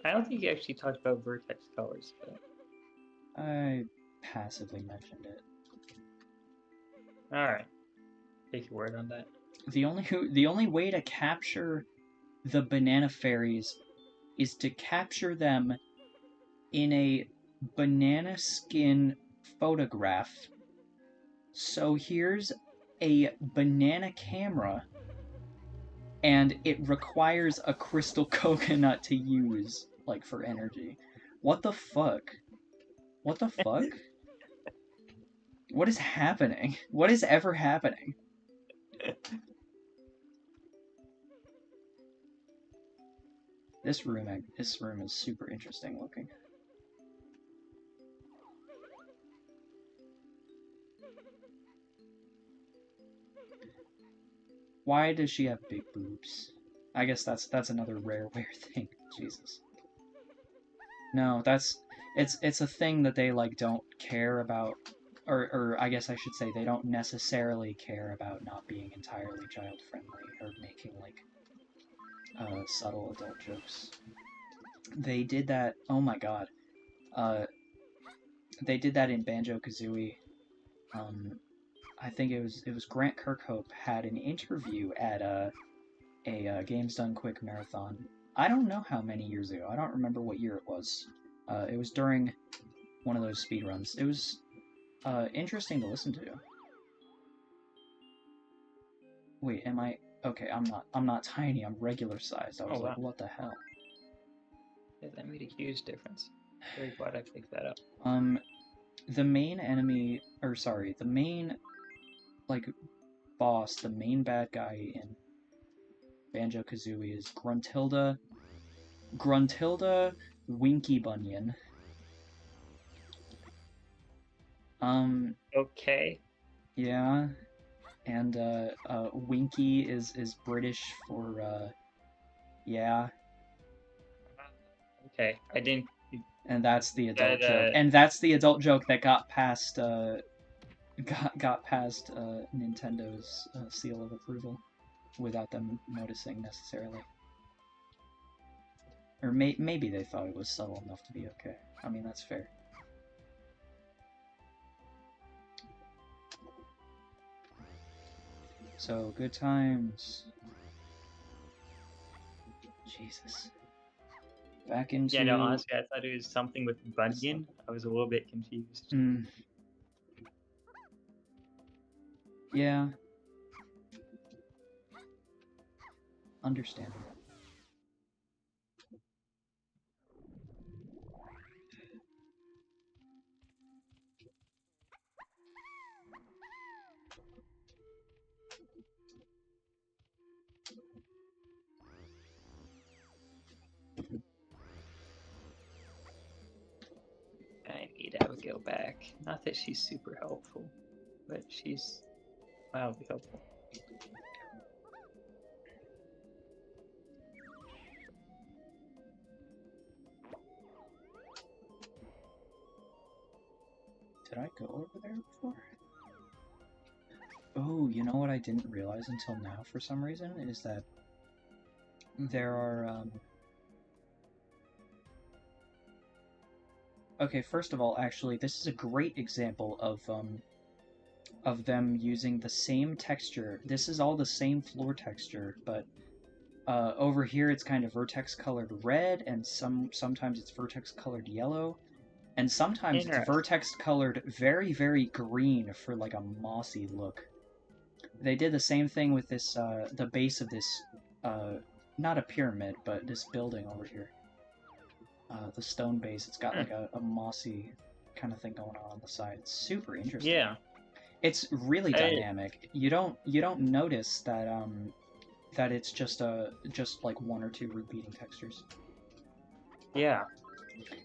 I don't think you actually talked about vertex colors, but I passively mentioned it. alright. Take your word on that. The only way to capture the banana fairies is to capture them in a banana skin photograph. So here's a banana camera, and it requires a crystal coconut to use, like, for energy. What the fuck? What the fuck? What is happening? What is ever happening? This room is super interesting looking. Why does she have big boobs? I guess that's another rare thing. Jesus. No, it's a thing that they like don't care about, or I guess I should say they don't necessarily care about not being entirely child friendly or making like subtle adult jokes. They did that. Oh my god. They did that in Banjo-Kazooie. I think it was Grant Kirkhope had an interview at a Games Done Quick marathon. I don't know how many years ago. I don't remember what year it was. It was during one of those speedruns. It was interesting to listen to. Wait, am I... Okay, I'm not tiny, I'm regular sized. I was like, wow. What the hell? Yeah, that made a huge difference. Very glad I picked that up. The main enemy, or sorry, the main, like, boss, the main bad guy in Banjo-Kazooie is Gruntilda Winky Bunyan. Okay. Yeah. And Winky is British for yeah. Okay, I didn't. And that's the adult joke. And that's the adult joke that got past got past Nintendo's seal of approval without them noticing necessarily. Or maybe they thought it was subtle enough to be okay. I mean, that's fair. So, good times. Jesus. Back into... Yeah, no, honestly, I thought it was something with Bunyan. I was a little bit confused. Yeah. Understandable. I need Abigail back. Not that she's super helpful, but she's mildly helpful. Did I go over there before? Oh, you know what I didn't realize until now for some reason is that there are, Okay, first of all, actually, this is a great example of them using the same texture. This is all the same floor texture, but over here it's kind of vertex colored red, and sometimes it's vertex colored yellow, and sometimes it's vertex colored very, very green for like a mossy look. They did the same thing with this, the base of this, not a pyramid, but this building over here. The stone base, it's got like a mossy kind of thing going on the side. It's super interesting. Yeah. It's really dynamic. You don't notice that that it's just like one or two repeating textures. Yeah.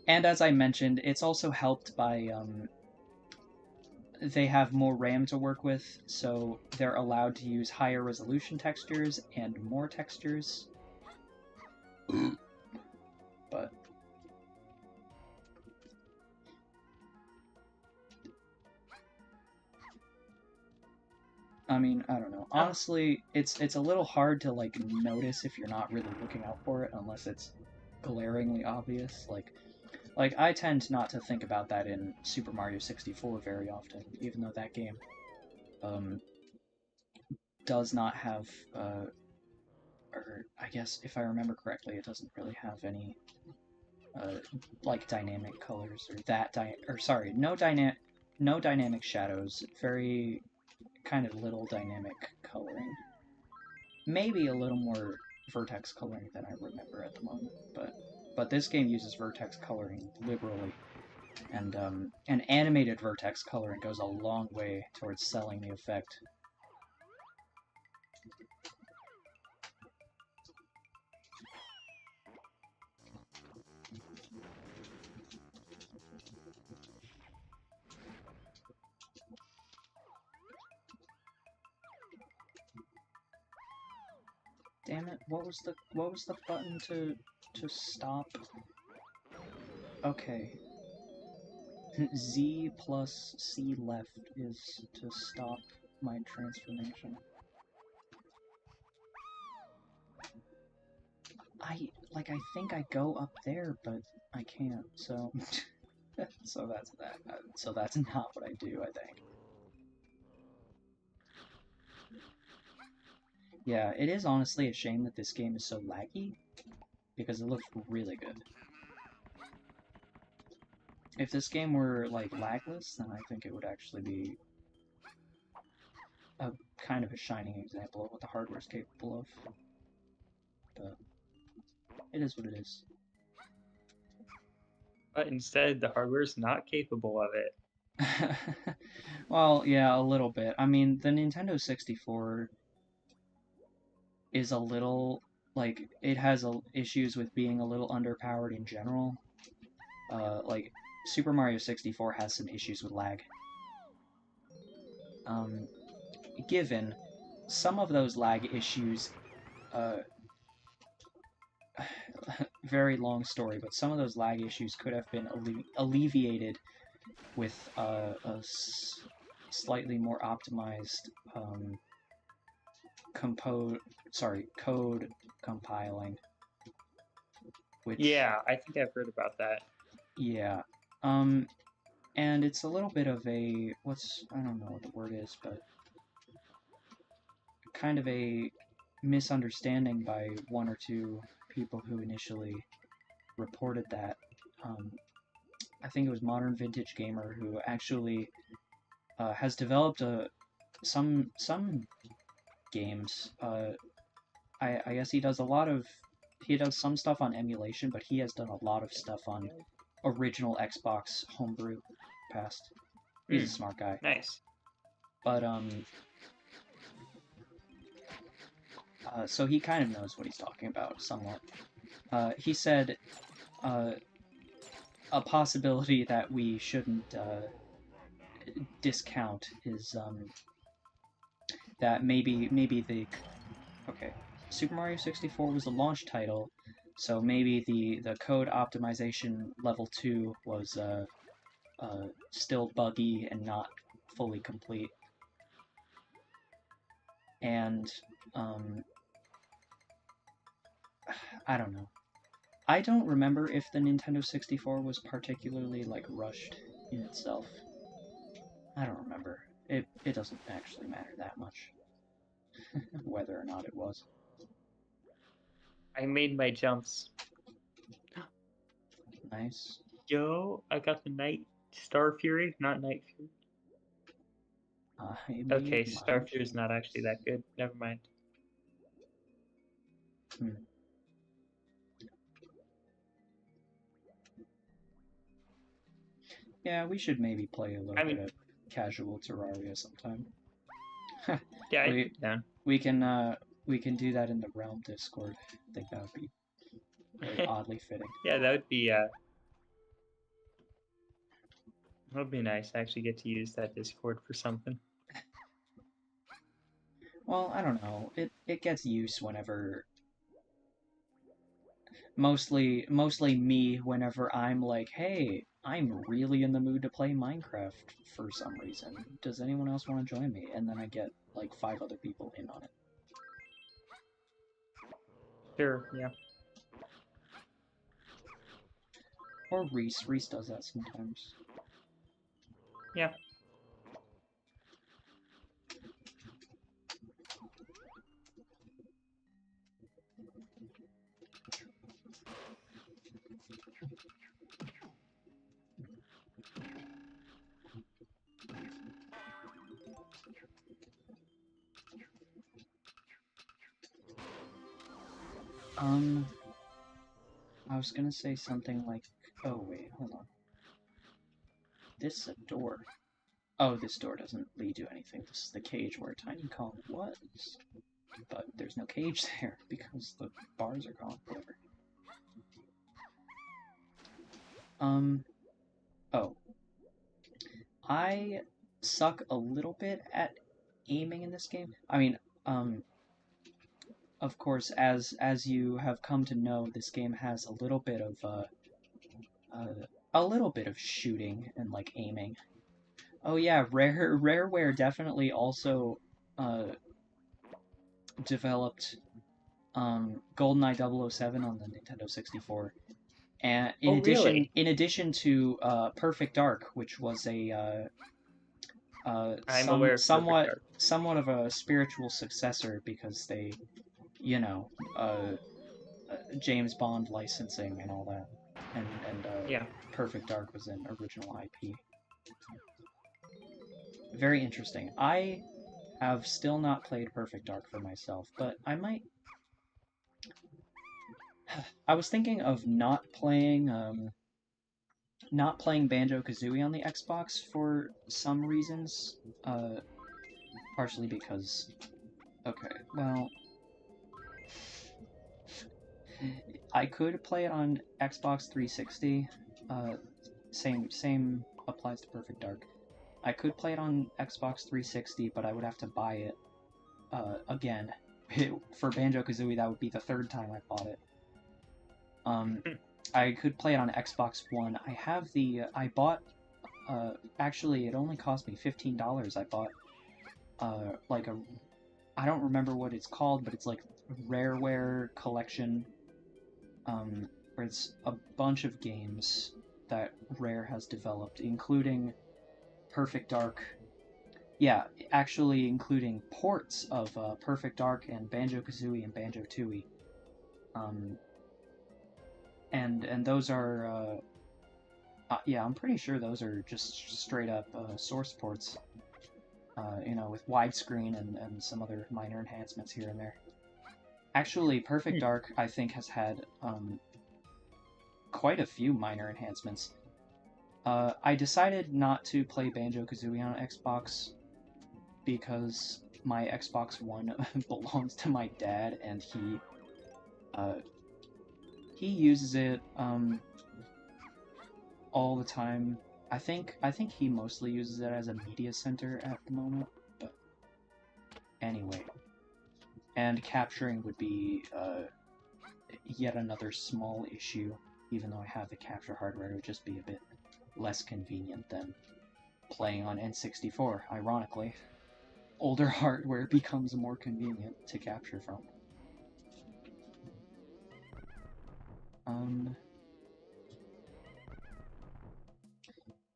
And as I mentioned, it's also helped by they have more RAM to work with, so they're allowed to use higher resolution textures and more textures. But I mean, I don't know. Honestly, it's a little hard to like notice if you're not really looking out for it unless it's glaringly obvious. Like I tend not to think about that in Super Mario 64 very often, even though that game does not have or I guess if I remember correctly, it doesn't really have any like dynamic colors or no dynamic shadows. Very kind of little dynamic coloring. Maybe a little more vertex coloring than I remember at the moment, but this game uses vertex coloring liberally, and animated vertex coloring goes a long way towards selling the effect. Damn it! What was the button to stop? Okay. Z plus C left is to stop my transformation. I think I go up there, but I can't, so... so that's that. So that's not what I do, I think. Yeah, it is honestly a shame that this game is so laggy, because it looks really good. If this game were, like, lagless, then I think it would actually be a kind of a shining example of what the hardware is capable of. But it is what it is. But instead, the hardware's not capable of it. Well, yeah, a little bit. I mean, the Nintendo 64 is a little, like, it has issues with being a little underpowered in general. Like, Super Mario 64 has some issues with lag. Given some of those lag issues, very long story, but some of those lag issues could have been alleviated with a slightly more optimized code compiling. Which, yeah, I think I've heard about that. Yeah. And it's a little bit of a, I don't know what the word is, but kind of a misunderstanding by one or two people who initially reported that I think it was Modern Vintage Gamer who actually has developed some games. I guess he does some stuff on emulation, but he has done a lot of stuff on original Xbox homebrew past. He's a smart guy. Nice. But so he kind of knows what he's talking about somewhat. He said a possibility that we shouldn't discount is that maybe the Super Mario 64 was a launch title, so maybe the code optimization level 2 was still buggy and not fully complete. And I don't know. I don't remember if the Nintendo 64 was particularly like rushed in itself. I don't remember. It doesn't actually matter that much whether or not it was. I made my jumps. Nice. Yo, I got the Night Star Fury, not Night Fury. Okay, Star Fury is not actually that good. Never mind. Yeah, we should maybe play a little bit of casual Terraria sometime. Yeah, we can do that in the Realm Discord. I think that would be very oddly fitting. Yeah, that would be nice. I actually get to use that Discord for something. Well, I don't know. It gets use whenever. Mostly me whenever I'm like, hey, I'm really in the mood to play Minecraft for some reason. Does anyone else want to join me? And then I get like 5 other people in on it. Sure, yeah. Or Reese. Reese does that sometimes. Yeah. I was gonna say something like, oh wait, hold on. This is a door. Oh, this door doesn't lead to anything. This is the cage where Tiny Kong was. But there's no cage there because the bars are gone, whatever. Oh. I suck a little bit at aiming in this game. I mean, of course, as you have come to know, this game has a little bit of shooting and like aiming. Oh yeah, Rareware definitely also developed GoldenEye 007 on the Nintendo 64, and in addition to Perfect Dark, which was a somewhat of a spiritual successor because they, you know, James Bond licensing and all that, and Perfect Dark was an original IP. Very interesting. I have still not played Perfect Dark for myself, but I might. I was thinking of not playing Banjo-Kazooie on the Xbox for some reasons. Partially because, okay, well, I could play it on Xbox 360. Same applies to Perfect Dark. I could play it on Xbox 360, but I would have to buy it again. For Banjo-Kazooie, that would be the 3rd time I bought it. I could play it on Xbox One. I bought, actually, it only cost me $15. I bought, I don't remember what it's called, but it's like Rareware collection, where it's a bunch of games that Rare has developed, including Perfect Dark. Yeah, actually including ports of Perfect Dark and Banjo-Kazooie and Banjo-Tooie. and those are yeah, I'm pretty sure those are just straight up source ports. You know, with widescreen and some other minor enhancements here and there. Actually, Perfect Dark, I think, has had quite a few minor enhancements. I decided not to play Banjo-Kazooie on Xbox because my Xbox One belongs to my dad, and he uses it all the time. I think he mostly uses it as a media center at the moment, but anyway. And capturing would be yet another small issue, even though I have the capture hardware. It would just be a bit less convenient than playing on N64, ironically. Older hardware becomes more convenient to capture from.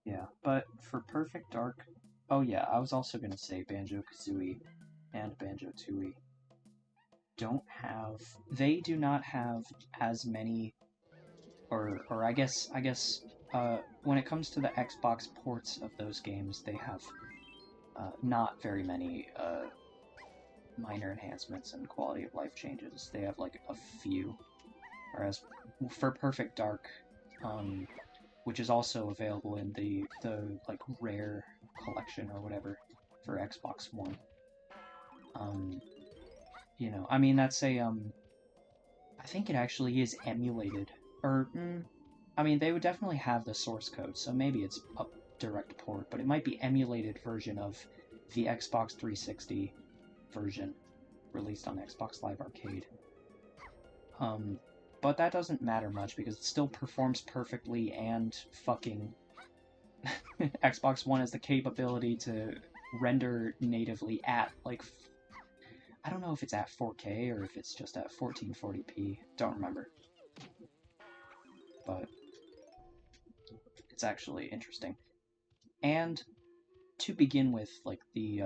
Yeah, but for Perfect Dark... Oh yeah, I was also gonna say Banjo-Kazooie and Banjo-Tooie don't have... They do not have as many... Or I guess when it comes to the Xbox ports of those games, they have not very many minor enhancements and quality of life changes. They have like a few. Whereas for Perfect Dark, which is also available in the like rare collection or whatever for Xbox One, you know, I mean that's a I think it actually is emulated, or I mean they would definitely have the source code, so maybe it's a direct port, but it might be emulated version of the Xbox 360 version released on Xbox Live Arcade. But that doesn't matter much because it still performs perfectly, and fucking Xbox One has the capability to render natively at, like, I don't know if it's at 4K or if it's just at 1440p. Don't remember. But it's actually interesting. And to begin with, like, the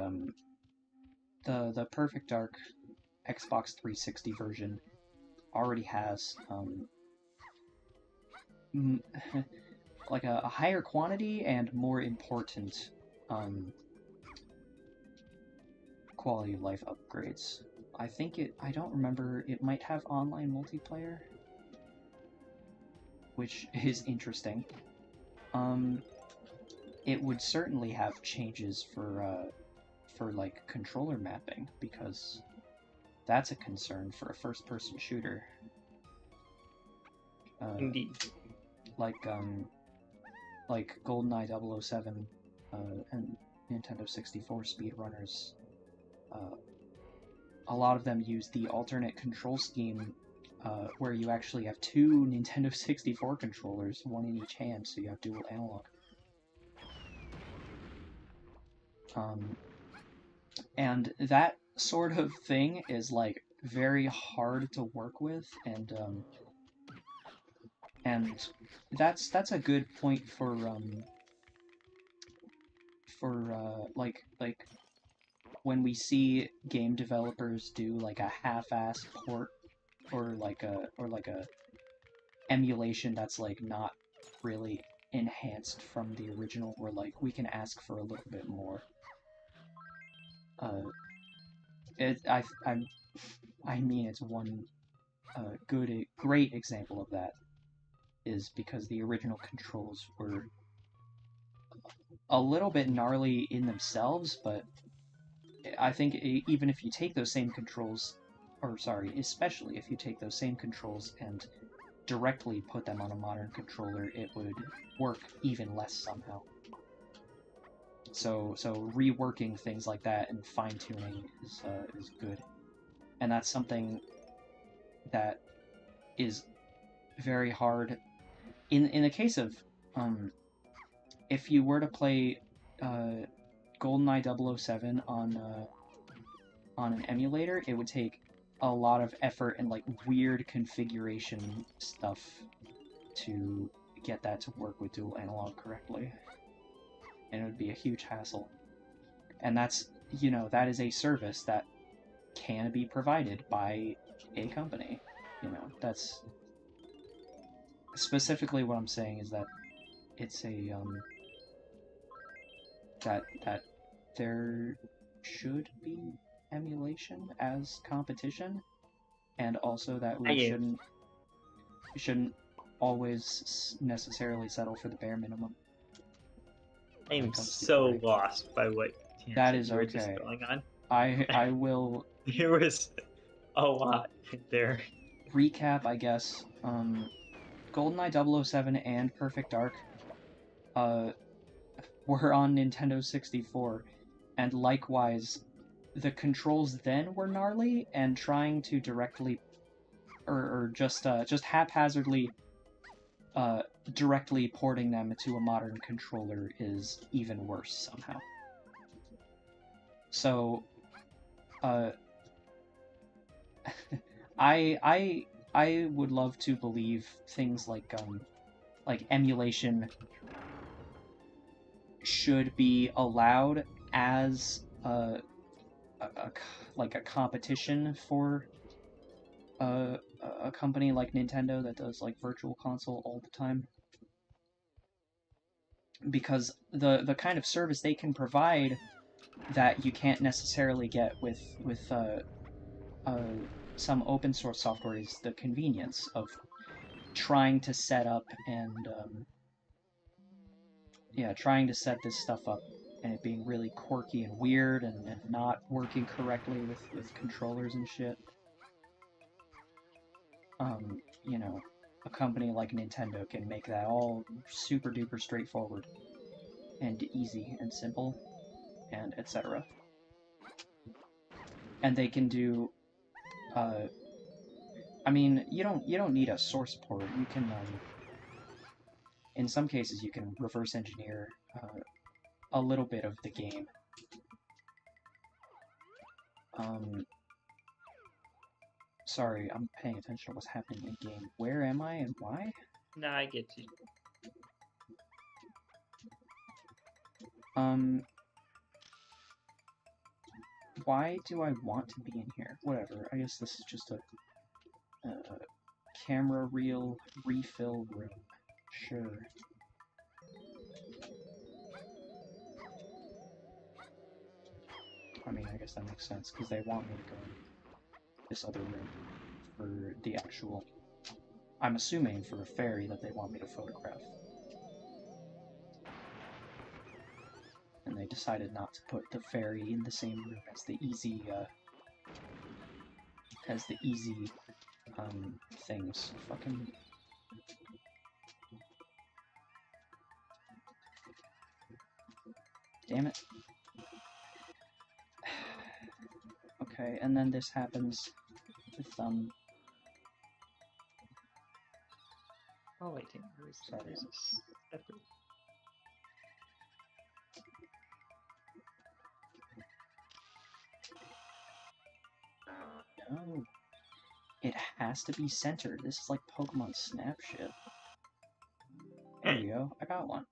Perfect Dark Xbox 360 version already has like a higher quantity and more important quality of life upgrades. I think I don't remember, it might have online multiplayer, which is interesting. It would certainly have changes for like controller mapping, because that's a concern for a first-person shooter. Indeed. Like GoldenEye 007 and Nintendo 64 speedrunners. A lot of them use the alternate control scheme where you actually have two Nintendo 64 controllers, one in each hand, so you have dual analog. And that sort of thing is like very hard to work with, and that's a good point for like when we see game developers do like a half-ass port or like a emulation that's like not really enhanced from the original, where like we can ask for a little bit more. I mean, it's one great example of that is because the original controls were a little bit gnarly in themselves, but I think even if you take those same controls, or sorry, especially if you take those same controls and directly put them on a modern controller, it would work even less somehow. So reworking things like that and fine-tuning is good. And that's something that is very hard. In the case of, if you were to play GoldenEye 007 on an emulator, it would take a lot of effort and like weird configuration stuff to get that to work with dual analog correctly. And it would be a huge hassle. And that's, you know, that is a service that can be provided by a company. You know, that's specifically what I'm saying is that it's a that there should be emulation as competition, and also that we shouldn't always necessarily settle for the bare minimum. I am so lost by what that is you were okay. just going on. I will. There was a lot there. Recap, I guess. GoldenEye 007 and Perfect Dark were on Nintendo 64, and likewise, the controls then were gnarly, and trying to directly, or just haphazardly, directly porting them to a modern controller is even worse somehow. So, I would love to believe things like emulation should be allowed as a competition for a company like Nintendo that does like Virtual Console all the time, because the kind of service they can provide that you can't necessarily get with some open source software is the convenience of trying to set up and trying to set this stuff up and it being really quirky and weird and not working correctly with controllers and shit. You know, a company like Nintendo can make that all super duper straightforward and easy and simple and etc. And they can do I mean, you don't need a source port. You can in some cases you can reverse engineer a little bit of the game. Sorry, I'm paying attention to what's happening in the game. Where am I and why? No, I get you. Why do I want to be in here? Whatever, I guess this is just a camera reel refill room. Sure. I mean, I guess that makes sense, because they want me to go in this other room for the actual... I'm assuming for a fairy that they want me to photograph. And they decided not to put the fairy in the same room as the easy, things. Fucking... Damn it. Okay, and then this happens with, Oh, wait, sorry. There's a separate... No. It has to be centered. This is like Pokemon Snap shit. There we go. I got one.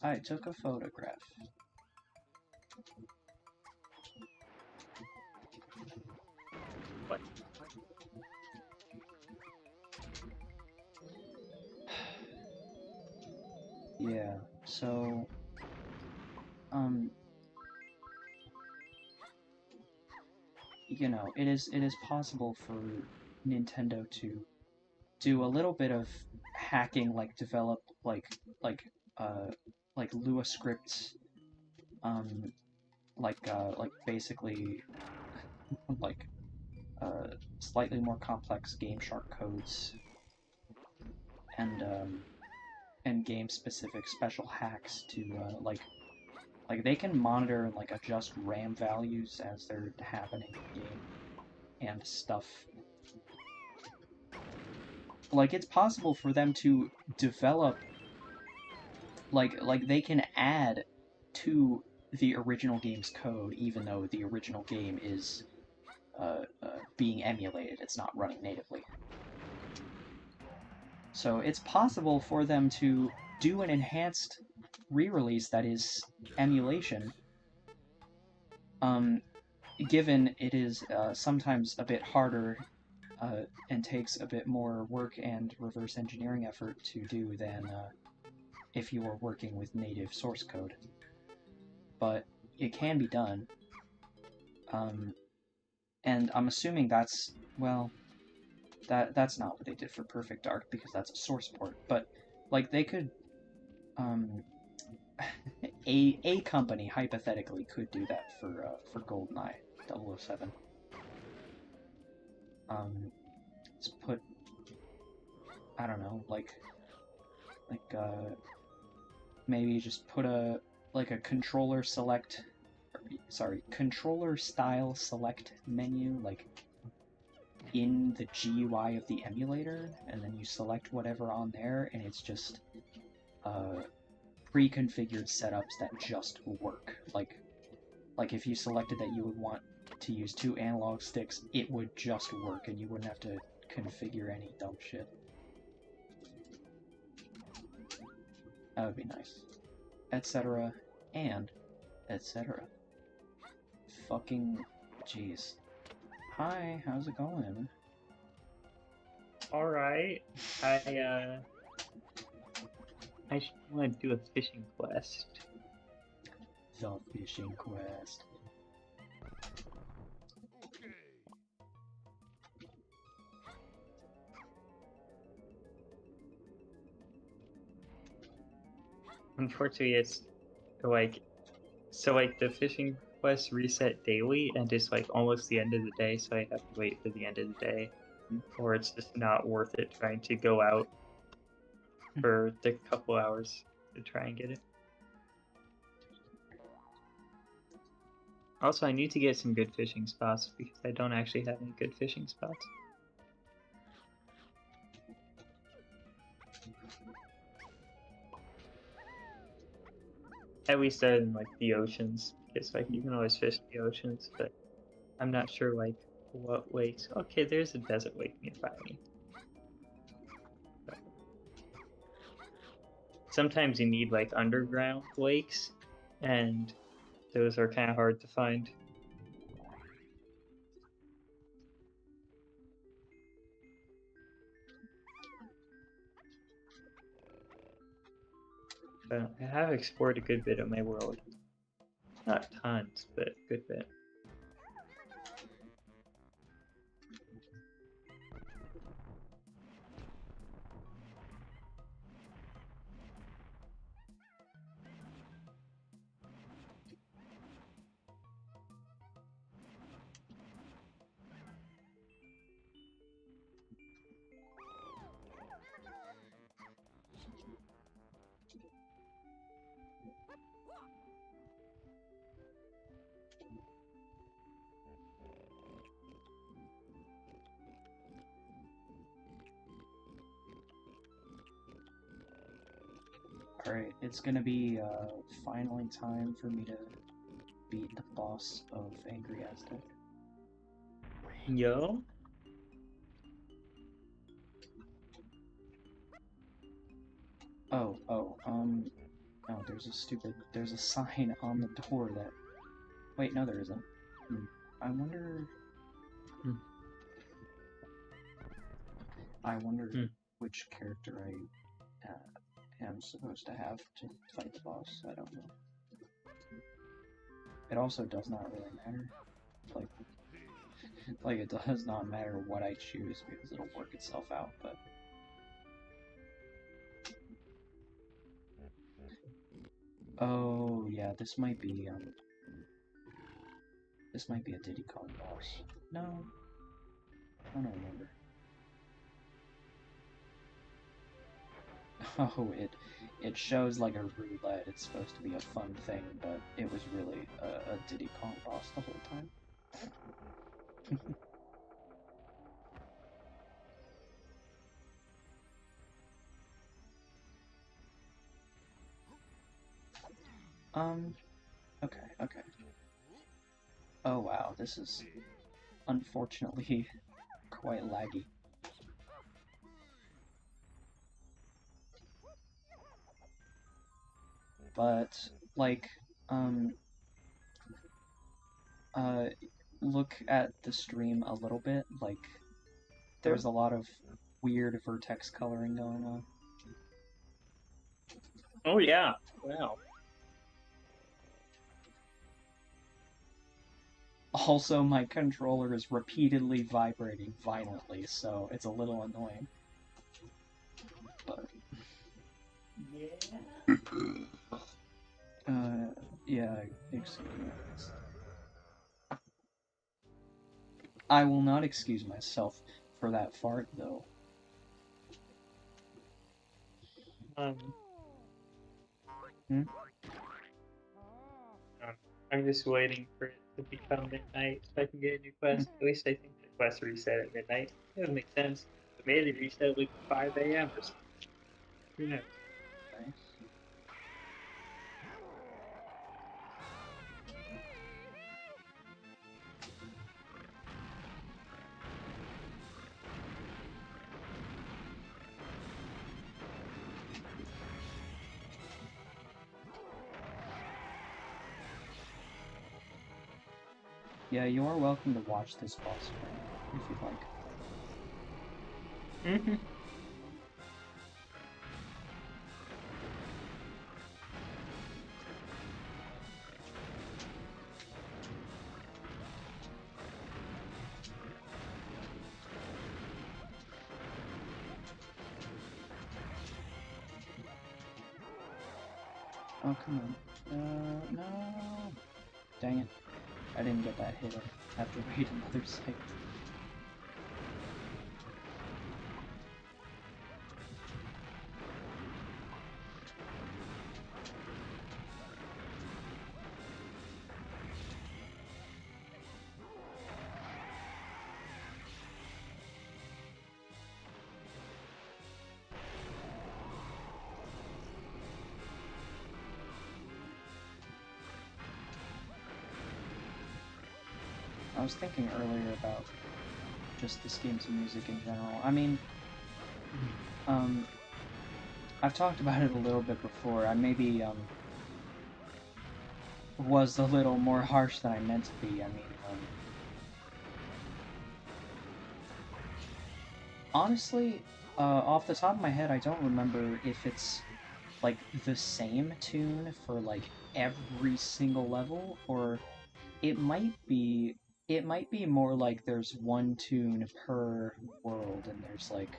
I took a photograph. What? Yeah, so... you know, it is possible for Nintendo to do a little bit of hacking, like develop like Lua scripts, basically like slightly more complex GameShark codes and game specific special hacks to like they can monitor and like adjust RAM values as they're happening in the game and stuff. Like, it's possible for them to develop like they can add to the original game's code even though the original game is being emulated. It's not running natively. So it's possible for them to do an enhanced re-release that is emulation, given it is sometimes a bit harder and takes a bit more work and reverse engineering effort to do than if you were working with native source code. But it can be done. And I'm assuming that's, well, that's not what they did for Perfect Dark, because that's a source port. But, like, they could, a company, hypothetically, could do that for GoldenEye 007. Let's put, I don't know, maybe just put a controller style select menu, like, in the GUI of the emulator, and then you select whatever on there, and it's just pre-configured setups that just work. Like if you selected that you would want to use 2 analog sticks, it would just work, and you wouldn't have to configure any dumb shit. That would be nice. Etc. and etc. Fucking jeez. Hi, how's it going? Alright. I just want to do a fishing quest. The fishing quest. Unfortunately, it's like, so like the fishing quests reset daily, and it's like almost the end of the day, so I have to wait for the end of the day, or it's just not worth it trying to go out for the couple hours to try and get it. Also, I need to get some good fishing spots because I don't actually have any good fishing spots. At least in like the oceans, because like you can always fish the oceans, but I'm not sure like what lakes. Okay, there's a desert lake nearby me. But sometimes you need like underground lakes, and those are kind of hard to find. But I have explored a good bit of my world. Not tons, but a good bit. Alright, it's gonna be finally time for me to beat the boss of Angry Aztec. Yo? No, there's a sign on the door that, wait, no there isn't. I wonder which character I am supposed to have to fight the boss. I don't know. It also does not really matter. Like it does not matter what I choose because it'll work itself out, but oh yeah, this might be a Diddy Kong boss. No, I don't remember. Oh, it shows like a roulette. It's supposed to be a fun thing, but it was really a Diddy Kong boss the whole time. Okay. Oh wow, this is unfortunately quite laggy. But, like, look at the stream a little bit, like there's a lot of weird vertex coloring going on. Oh yeah, wow. Also, my controller is repeatedly vibrating violently, so it's a little annoying. But yeah, excuse me. I will not excuse myself for that fart, though. I'm just waiting for it to become midnight so I can get a new quest. At least I think the quest reset at midnight. It would make sense. But maybe they reset like 5 a.m. or something. Who knows? Nice. Yeah, you are welcome to watch this boss fight if you'd like. Mm-hmm. Oh, come on. No. Dang it. I didn't get that hit. I have to wait another second. I was thinking earlier about just this game's music in general. I mean, I've talked about it a little bit before. I maybe, was a little more harsh than I meant to be. I mean, honestly, off the top of my head, I don't remember if it's, like, the same tune for, like, every single level, or it might be more like there's one tune per world, and there's like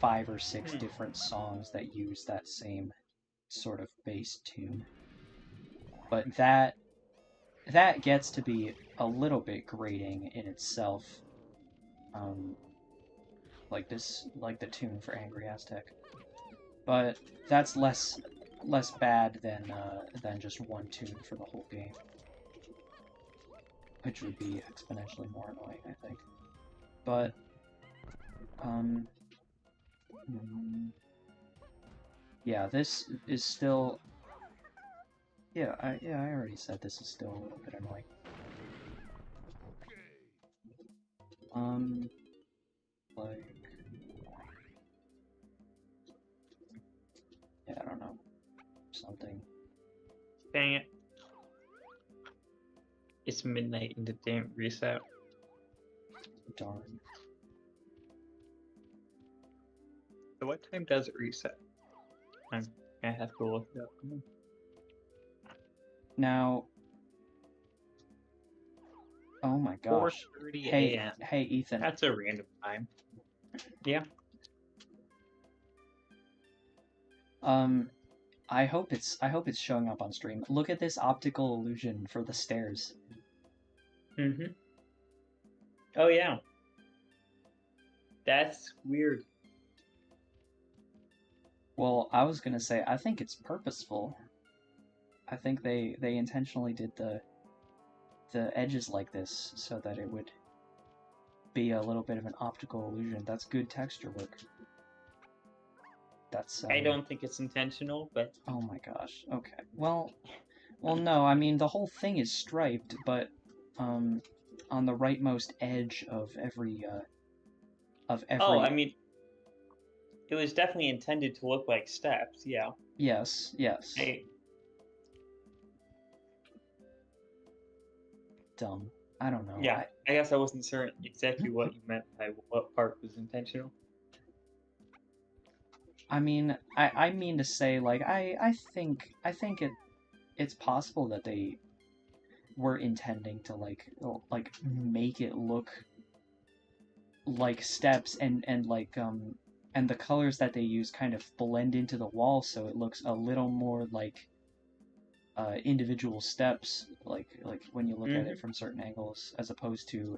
5 or 6 different songs that use that same sort of bass tune. But that gets to be a little bit grating in itself. Like the tune for Angry Aztec. But that's less bad than just one tune for the whole game, which would be exponentially more annoying, I think. But, yeah, this is still... Yeah, I already said this is still a little bit annoying. Like... Yeah, I don't know. Something. Dang it. It's midnight and the damn reset. Darn. So what time does it reset? I'm gonna have to look it up. Now... Oh my gosh. 4:30 a.m. a.m. Hey, Ethan. That's a random time. Yeah. I hope it's showing up on stream. Look at this optical illusion for the stairs. Mm-hmm. Oh yeah. That's weird. Well, I was gonna say, I think it's purposeful. I think they intentionally did the edges like this so that it would be a little bit of an optical illusion. That's good texture work. That's I don't think it's intentional, but... Oh my gosh. Okay. Well, no, I mean, the whole thing is striped, but, on the rightmost edge of every... Oh, I mean... It was definitely intended to look like steps, yeah. Yes, yes. Dumb. I don't know. Yeah, I guess I wasn't certain exactly what you meant by what part was intentional. I mean, I mean to say, like, I think it's possible that they were intending to like make it look like steps, and like and the colors that they use kind of blend into the wall, so it looks a little more like individual steps, like when you look at it Hmm. from certain angles, as opposed to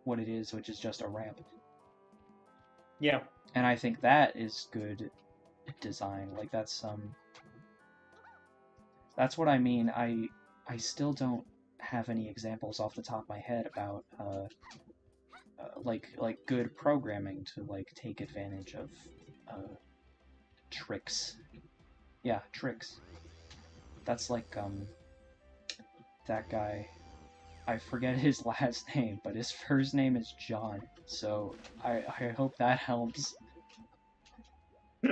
what it is, which is just a ramp. Yeah. And I think that is good design. Like that's what I mean. I still don't have any examples off the top of my head about like good programming to like take advantage of tricks. Yeah, tricks. That's like that guy. I forget his last name, but his first name is John. So I hope that helps.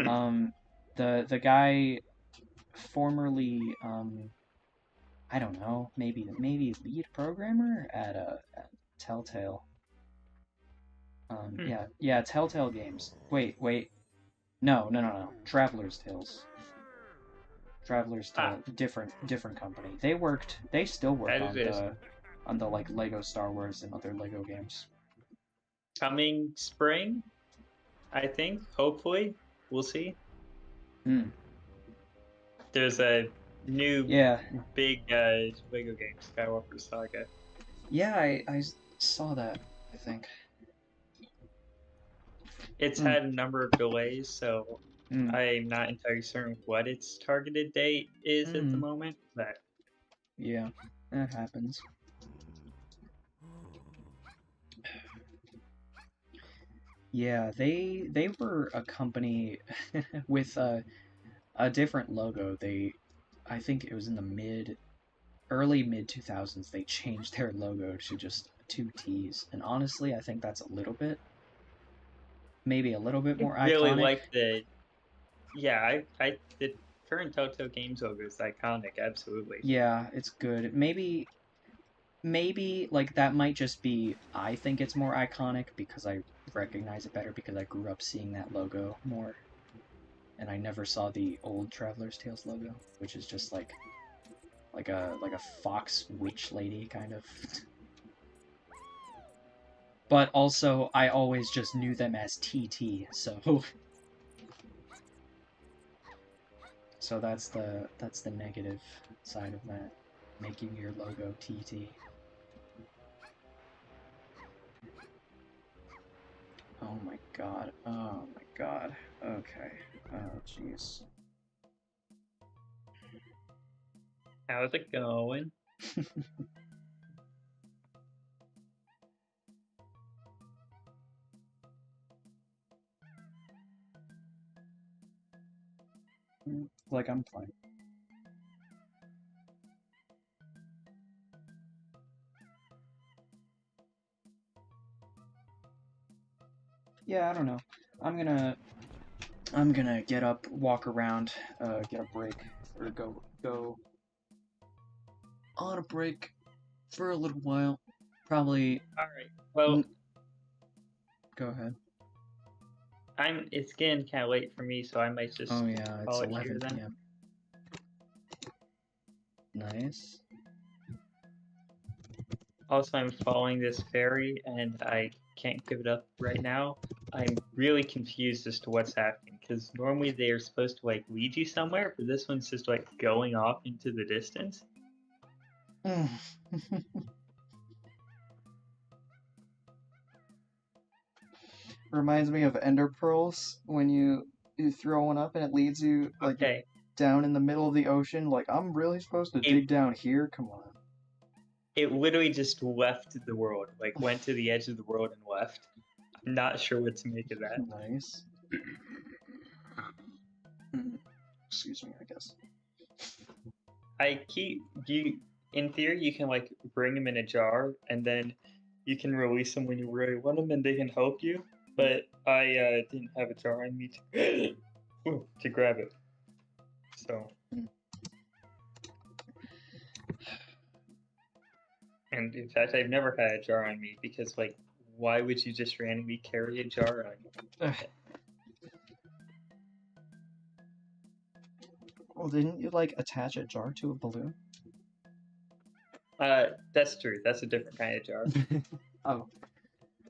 Um, the guy formerly I don't know, maybe lead programmer at Telltale. Hmm. Yeah, Telltale Games. Wait, no. Traveler's Tales. Traveler's Ah, Tale, different company. They still work that it is. on the like Lego Star Wars and other Lego games. Coming spring, I think, hopefully. We'll see. Hmm. There's a new Yeah, big Lego game, Skywalker Saga. yeah, I saw that. I think. It's Hmm. had a number of delays, so Hmm. I'm not entirely certain what its targeted date is at the Hmm. moment. But Yeah, that happens. Yeah, they were a company with a different logo. I think it was in the early mid 2000s. They changed their logo to just two T's, and honestly, I think that's a little bit, maybe a little bit I more really iconic. like the yeah, I the current Toto Games logo is iconic, absolutely. Yeah, it's good. Maybe like that might just be I think it's more iconic because I recognize it better because I grew up seeing that logo more, and I never saw the old Traveler's Tales logo, which is just like a fox witch lady kind of. But also, I always just knew them as TT, so so that's the negative side of that, making your logo TT. Oh my god. Oh my god. Okay. Oh jeez. How's it going? Like I'm fine. Yeah, I don't know. I'm gonna I'm gonna get up, walk around, get a break, or go on a break for a little while. Probably. All right. Well, Go ahead. it's getting kind of late for me, so I might just Oh yeah, it's call it here 11 then. p.m. Nice. Also, I'm following this ferry, and I can't give it up right now. I'm really confused as to what's happening because normally they are supposed to like lead you somewhere, but this one's just like going off into the distance. Reminds me of Ender Pearls when you throw one up and it leads you like Okay, down in the middle of the ocean. Like I'm really supposed to it dig down here? Come on. it literally just left the world, like went to the edge of the world and left. I'm not sure what to make of that. Nice. Excuse me, I guess. I keep you in theory you can like bring them in a jar and then you can release them when you really want them and they can help you. But I didn't have a jar on me to, to grab it, so And in fact, I've never had a jar on me because, like, why would you just randomly carry a jar on you? Well, didn't you like attach a jar to a balloon? That's true. That's a different kind of jar. Oh,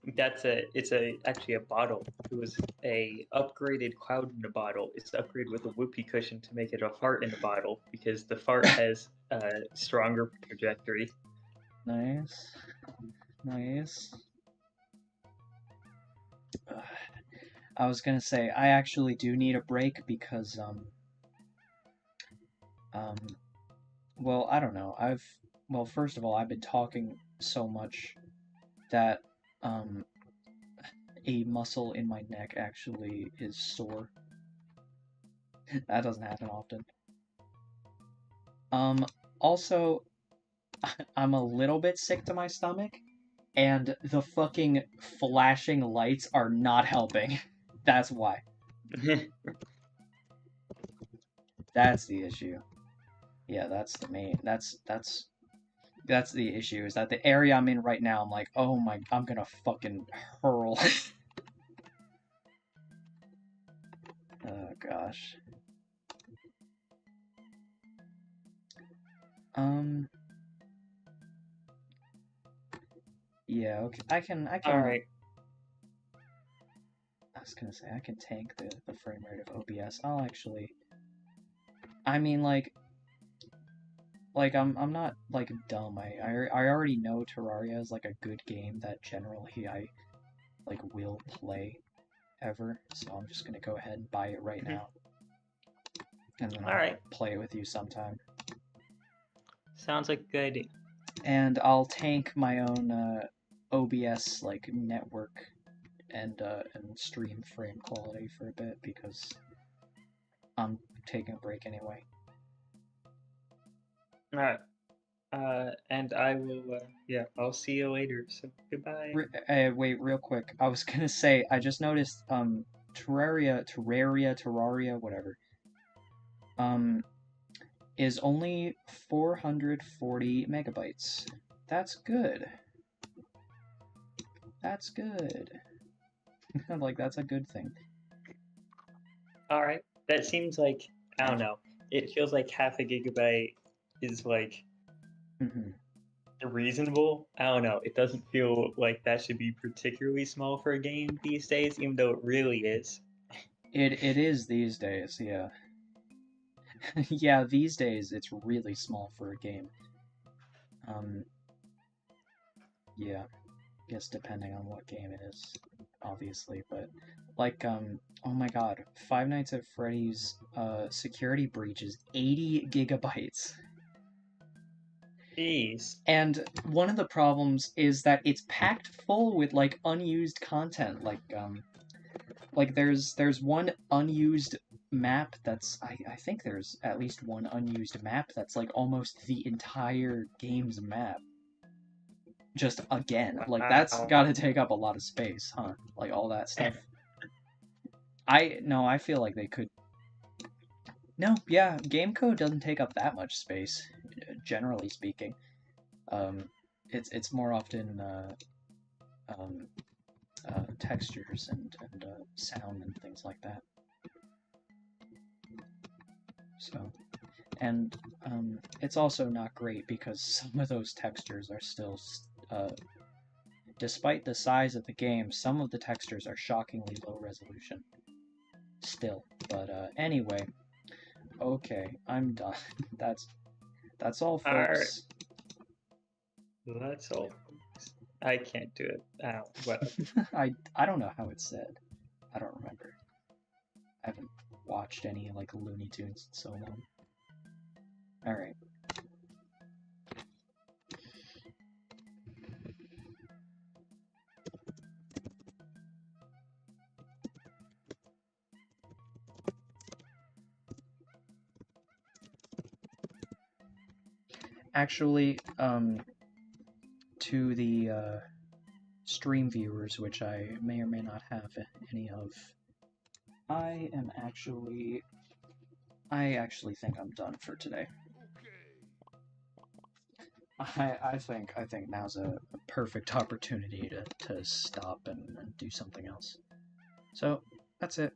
It's actually a bottle. It was a upgraded cloud in a bottle. It's upgraded with a whoopee cushion to make it a fart in a bottle because the fart has a stronger trajectory. nice, nice. I was gonna say I actually do need a break because well, I don't know. Well, first of all, I've been talking so much that a muscle in my neck actually is sore. That doesn't happen often. Also, I'm a little bit sick to my stomach, and the fucking flashing lights are not helping. That's why. That's the issue. Yeah, that's the main. That's the issue. Is that the area I'm in right now? I'm like, oh my, I'm gonna fucking hurl. Oh gosh. Yeah. Okay. I can. All right. I was gonna say I can tank the frame rate of OBS. I'll actually. I mean, like I'm not like dumb. I already know Terraria is like a good game that generally I like will play ever. So I'm just gonna go ahead and buy it right now, and then I'll play it with you sometime. Sounds like a good idea. And I'll tank my own OBS like network and stream frame quality for a bit because I'm taking a break anyway. All right. And I will, yeah, I'll see you later. So goodbye. Wait, real quick. I was gonna say, I just noticed, Terraria, whatever, is only 440 megabytes. That's good. That's good. Like, that's a good thing. Alright. That seems like, I don't know. It feels like half a gigabyte is like reasonable. I don't know. It doesn't feel like that should be particularly small for a game these days, even though it really is. It is these days, yeah. Yeah, these days it's really small for a game. Yeah. Guess depending on what game it is, obviously, but like oh my god, Five Nights at Freddy's security breach is 80 gigabytes. Jeez. And one of the problems is that it's packed full with like unused content, like there's one unused map that's I think there's at least one unused map that's like almost the entire game's map. Just again, like that's gotta take up a lot of space, huh? Like all that stuff. I feel like they could. No, yeah, game code doesn't take up that much space, generally speaking. It's more often textures and sound and things like that. So, and it's also not great because some of those textures are still, despite the size of the game, some of the textures are shockingly low resolution. Still, but anyway, okay, I'm done. That's all, folks. All right. That's all. I can't do it. Well. I don't know how it's said. I don't remember. I haven't watched any like Looney Tunes in so long. All right. Actually, to the stream viewers, which I may or may not have any of, I actually think I'm done for today. I think now's a perfect opportunity to stop and do something else. So that's it.